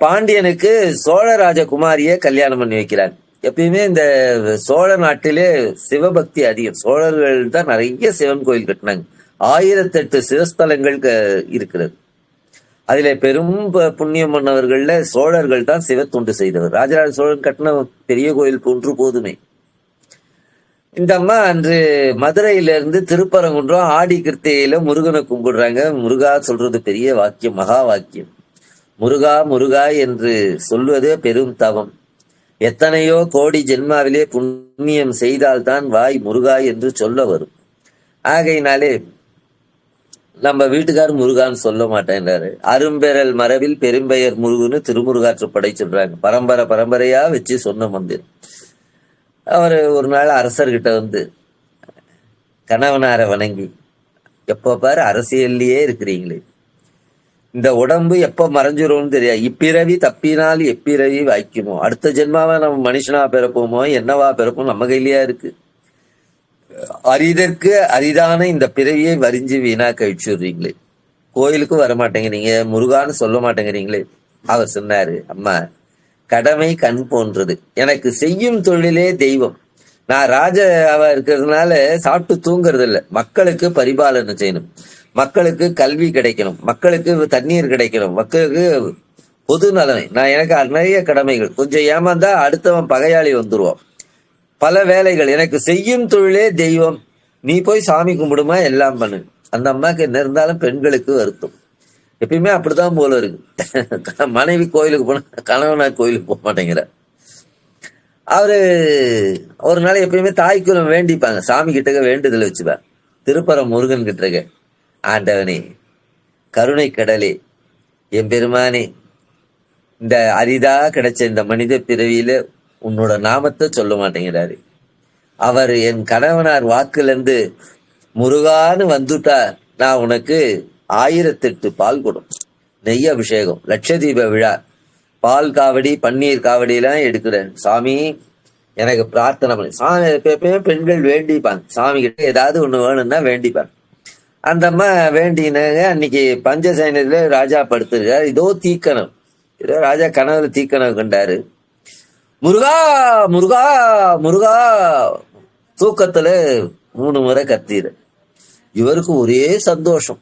பாண்டியனுக்கு சோழராஜகுமாரியை கல்யாணம் பண்ணி வைக்கிறாங்க. எப்பயுமே இந்த சோழ நாட்டிலே சிவபக்தி அதிகம். சோழர்கள் தான் நிறைய சிவன் கோயில் கட்டினாங்க. 1008 சிவஸ்தலங்கள் இருக்கிறது. அதுல பெரும் புண்ணியம் பண்ணவர்கள்ல சோழர்கள் தான் சிவத்தொண்டு செய்தவர். ராஜராஜ சோழன் கட்டின பெரிய கோயில் ஒன்று போதுமே. இந்த அம்மா அன்று மதுரையிலிருந்து திருப்பரங்குன்றம் ஆடி கிருத்திகையில முருகனை கும்பிடுறாங்க. முருகா சொல்றது பெரிய வாக்கியம், மகா வாக்கியம். முருகா முருகா என்று சொல்வதே பெரும் தவம். எத்தனையோ கோடி ஜென்மாவிலே புண்ணியம் செய்தால்தான் வாய் முருகா என்று சொல்ல வரும். ஆகையினாலே நம்ம வீட்டுக்காரர் முருகான்னு சொல்ல மாட்டேன்றாரு. அரும்பெறல் மரபில் பெரும்பெயர் முருகுன்னு திருமுருகாற்றுப்படை சொல்றாங்க. பரம்பரையா வச்சு சொன்ன மந்திரம். அவர் ஒரு நாள் அரசர்கிட்ட கணவனாரை வணங்கி, எப்ப பாரு அரசியல்லையே இருக்கிறீங்களே, இந்த உடம்பு எப்ப மறைஞ்சிரும்னு தெரியாது, இப்பிறவி தப்பினால் எப்பிறவி வாய்க்குமோ, அடுத்த ஜென்மாவா நம்ம மனுஷனா பிறப்போமோ என்னவா பிறப்போம் நம்ம கையிலயா இருக்கு, அரிதற்கு அரிதான இந்த பிறவியை வரிஞ்சு வீணா கழிச்சுடுறீங்களே, கோயிலுக்கும் வரமாட்டேங்கிறீங்க, முருகான்னு சொல்ல மாட்டேங்கிறீங்களே. அவர் சொன்னாரு, அம்மா கடமை கண் போன்றது, எனக்கு செய்யும் தொழிலே தெய்வம். நான் ராஜாவா இருக்கிறதுனால சாப்பிட்டு தூங்குறது இல்லை, மக்களுக்கு பரிபாலனை செய்யணும், மக்களுக்கு கல்வி கிடைக்கணும், மக்களுக்கு தண்ணீர் கிடைக்கணும், மக்களுக்கு பொது நலனை. நான் எனக்கு நிறைய கடமைகள். கொஞ்சம் ஏமாந்தா அடுத்தவன் பகையாளி வந்துருவான். பல வேலைகள். எனக்கு செய்யும் தொழிலே தெய்வம், நீ போய் சாமி கும்பிடுமா எல்லாம் பண்ணு. அந்த அம்மாக்கு என்ன இருந்தாலும் பெண்களுக்கு வருத்தம். எப்பயுமே அப்படிதான் போல இருக்கு. மனைவி கோயிலுக்கு போன கணவனா கோயிலுக்கு போக மாட்டேங்கிற. அவரு ஒரு நாள் எப்பயுமே தாய்க்குலம் வேண்டிப்பாங்க, சாமி கிட்டக்க வேண்டுதல் வச்சுப்பார். திருப்பரம் முருகன் கிட்டக்க, ஆண்டவனே, கருணை கடலே, எம்பெருமானே, இந்த அரிதா கிடைச்ச இந்த மனித பிறவியில உன்னோட நாமத்தை சொல்ல மாட்டேங்கிறாரு. அவர் என் கணவனார் வாக்குல இருந்து முருகான்னு வந்துட்டா நான் உனக்கு 1008 பால் கொடும், நெய் அபிஷேகம், லட்சதீப விழா, பால் காவடி, பன்னீர் காவடி எல்லாம் எடுக்கிறேன் சாமி, எனக்கு பிரார்த்தனை பண்ணி. சாமி எப்பயுமே பெண்கள் வேண்டிப்பாங்க, சாமி கிட்ட ஏதாவது ஒண்ணு வேணும்னா வேண்டிப்பாங்க. அந்த அம்மா வேண்டினாங்க. அன்னைக்கு பஞ்சசைனத்துல ராஜா படுத்திருக்காரு, இதோ தீக்கணம், ஏதோ ராஜா கனவுல தீக்கணம் கண்டாரு. முருகா முருகா முருகா, தூக்கத்துல 3 முறை கத்திரு. இவருக்கு ஒரே சந்தோஷம்.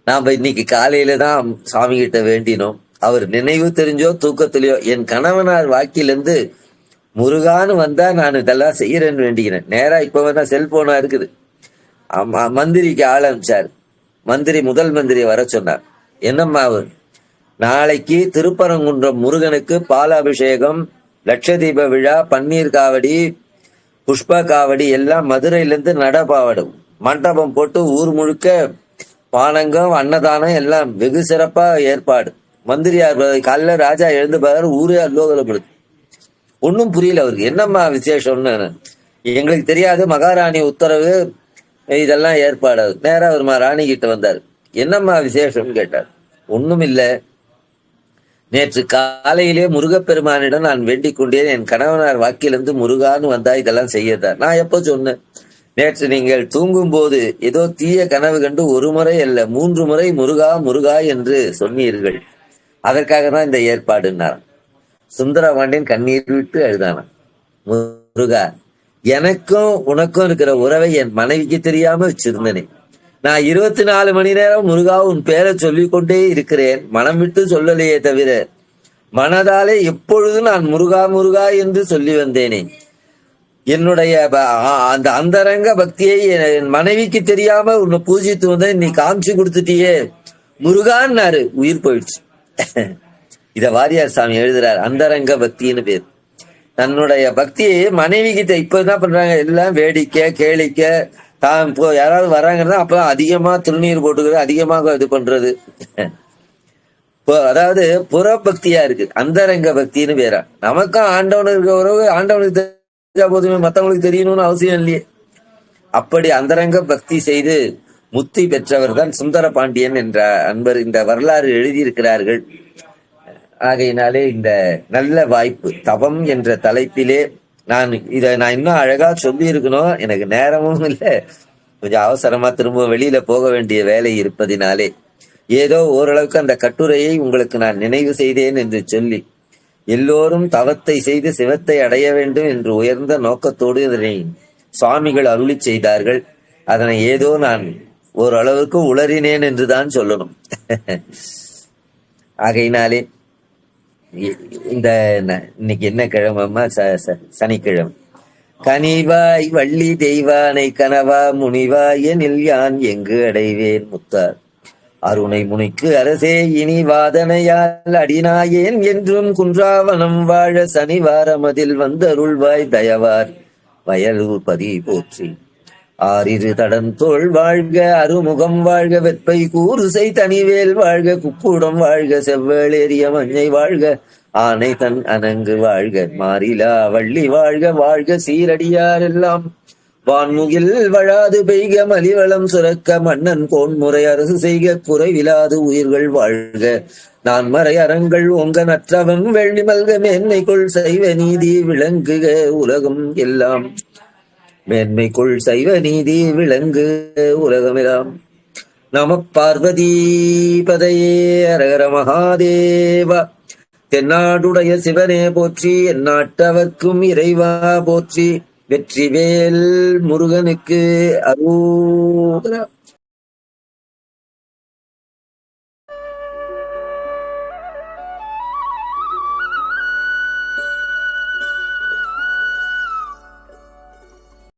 நாம இன்னைக்கு காலையில தான் சாமி கிட்ட வேண்டினோம். அவர் நினைவு தெரிஞ்சோ தூக்கத்திலயோ என் கணவனார் வாக்கிலிருந்து முருகான்னு வந்தா நான் இதெல்லாம் செய்யறேன்னு வேண்டிக்கிறேன். நேரா இப்ப வந்தா செல்போனா இருக்குது. மந்திரிக்கு ஆள் அனுப்பிச்சார். மந்திரி முதல் மந்திரியை வர சொன்னார். என்னம்மா அவர், நாளைக்கு திருப்பரங்குன்றம் முருகனுக்கு பாலாபிஷேகம், லட்சதீப விழா, பன்னீர் காவடி, புஷ்ப காவடி எல்லாம் மதுரையிலிருந்து நடப்பாவடும், மண்டபம் போட்டு ஊர் முழுக்க பானங்கம் அன்னதானம் எல்லாம் வெகு சிறப்பா ஏற்பாடு. மந்திரியார் காலைல ராஜா எழுந்து பாரு, ஊரே அல்லோகலப்படுது. ஒன்னும் புரியல அவருக்கு, என்னம்மா விசேஷம்னு. எங்களுக்கு தெரியாது, மகாராணி உத்தரவு, இதெல்லாம் ஏற்பாடு. நேரா ஒரு ராணி கிட்ட வந்தார். என்னம்மா விசேஷம் கேட்டார். ஒண்ணும் இல்ல, நேற்று காலையிலே முருகப்பெருமானிடம் நான் வேண்டிக் கொண்டேன், என் கணவனார் வாக்கிலிருந்து முருகான்னு வந்தா இதெல்லாம் செய்யத்தார். நான் எப்போ சொன்னேன், நேற்று நீங்கள் தூங்கும் போது ஏதோ தீய கனவு கண்டு 1 முறை அல்ல 3 முறை முருகா முருகா என்று சொன்னீர்கள், அதற்காக தான் இந்த ஏற்பாடுன்னாராம். சுந்தரபாண்டியன் கண்ணீர் விட்டு அழுதானாம். முருகா, எனக்கும் உனக்கும் இருக்கிற உறவை என் மனைவிக்கு தெரியாம வச்சிருந்தனே, நான் 24 மணி நேரம் முருகா உன் பேரை சொல்லிக் கொண்டே இருக்கிறேன், மனம் விட்டு சொல்லலையே தவிர மனதாலே எப்பொழுதும் நான் முருகா முருகா என்று சொல்லி வந்தேனே, என்னுடைய அந்த அந்தரங்க பக்தியை என் மனைவிக்கு தெரியாம உன்னை பூஜித்து வந்தேன், நீ காமிச்சு கொடுத்துட்டியே முருகான்னாரு, உயிர் போயிடுச்சு. இத வாரியார் சாமி எழுதுறாரு, அந்தரங்க பக்தின்னு பேர். தன்னுடைய பக்தியை மனைவி கிட்ட இப்ப என்ன பண்றாங்க, எல்லாம் வேடிக்கை கேளிக்க, தான் இப்போ யாராவது வராங்கன்னா அப்பதான் அதிகமா திருநீர் போட்டுக்கிறது, அதிகமாக இது பண்றது. அதாவது புற பக்தியா இருக்கு, அந்தரங்க பக்தின்னு பேரா. நமக்கும் ஆண்டவனுக்கு இருக்க உறவு ஆண்டவனுக்கு தெரிஞ்சா போதுமே, மத்தவங்களுக்கு தெரியணும்னு அவசியம் இல்லையே. அப்படி அந்தரங்க பக்தி செய்து முத்தி பெற்றவர் தான் சுந்தர பாண்டியன் என்ற அன்பர் இந்த வரலாறு எழுதியிருக்கிறார்கள். ஆகையினாலே இந்த நல்ல வாய்ப்பு, தவம் என்ற தலைப்பிலே நான் இன்னும் அழகா சொல்லி இருக்கணும், எனக்கு நேரமும் இல்லை, கொஞ்சம் அவசரமா திரும்ப வெளியில போக வேண்டிய வேலை இருப்பதினாலே ஏதோ ஓரளவுக்கு அந்த கட்டுரையை உங்களுக்கு நான் நினைவு செய்தேன் என்று சொல்லி, எல்லோரும் தவத்தை செய்து சிவத்தை அடைய வேண்டும் என்று உயர்ந்த நோக்கத்தோடு இதனை சுவாமிகள் அருளி செய்தார்கள். அதனை ஏதோ நான் ஓரளவுக்கு உளறினேன் என்றுதான் சொல்லணும். ஆகையினாலே இந்த இன்னைக்கு என்ன கிழமைமா, சனிக்கிழமை. கனிவாய் வள்ளி தெய்வானை கனவா முனிவாய் எனில் யான் எங்கு அடைவேன் முத்தார், அருணை முனிக்கு அரசே இனி வாதனையால் அடினாயேன் என்றும் குன்றாவனம் வாழ சனிவாரமதில் வந்தருள்வாய் தயவார் வயலூர் பதி போற்றி. ஆறிரு தடம் தோள் வாழ்க, அருமுகம் வாழ்க, வெப்பை கூறுசை தனிவேல் வாழ்க, குக்குடம் வாழ்க, செவ்வேளேறிய மஞ்சை வாழ்க, ஆனை தன் அணங்கு வாழ்க, மாறிலா வள்ளி வாழ்க, வாழ்க சீரடியார் எல்லாம் வான்முகில் வழாது பெய்க, மலிவளம் சுரக்க, மன்னன் கோன்முறை அரசு செய்க, குறைவிலாது உயிர்கள் வாழ்க, நான் மறை அறங்கள் ஓங்க, நற்றவன் வெள்ளி மல்க, மேன்மைக்குள் சைவ நீதி விளங்குக உலகம் எல்லாம், மேன்மைக்குள் சைவ நீதி விளங்கு உலகமெல்லாம். நம பார்வதி பதையே, அரகர மகாதேவா. தென்னாடுடைய சிவனே போற்றி, எந்நாட்டவர்க்கும் இறைவா போற்றி, வெற்றிவேல் முருகனுக்கு அரோகரா.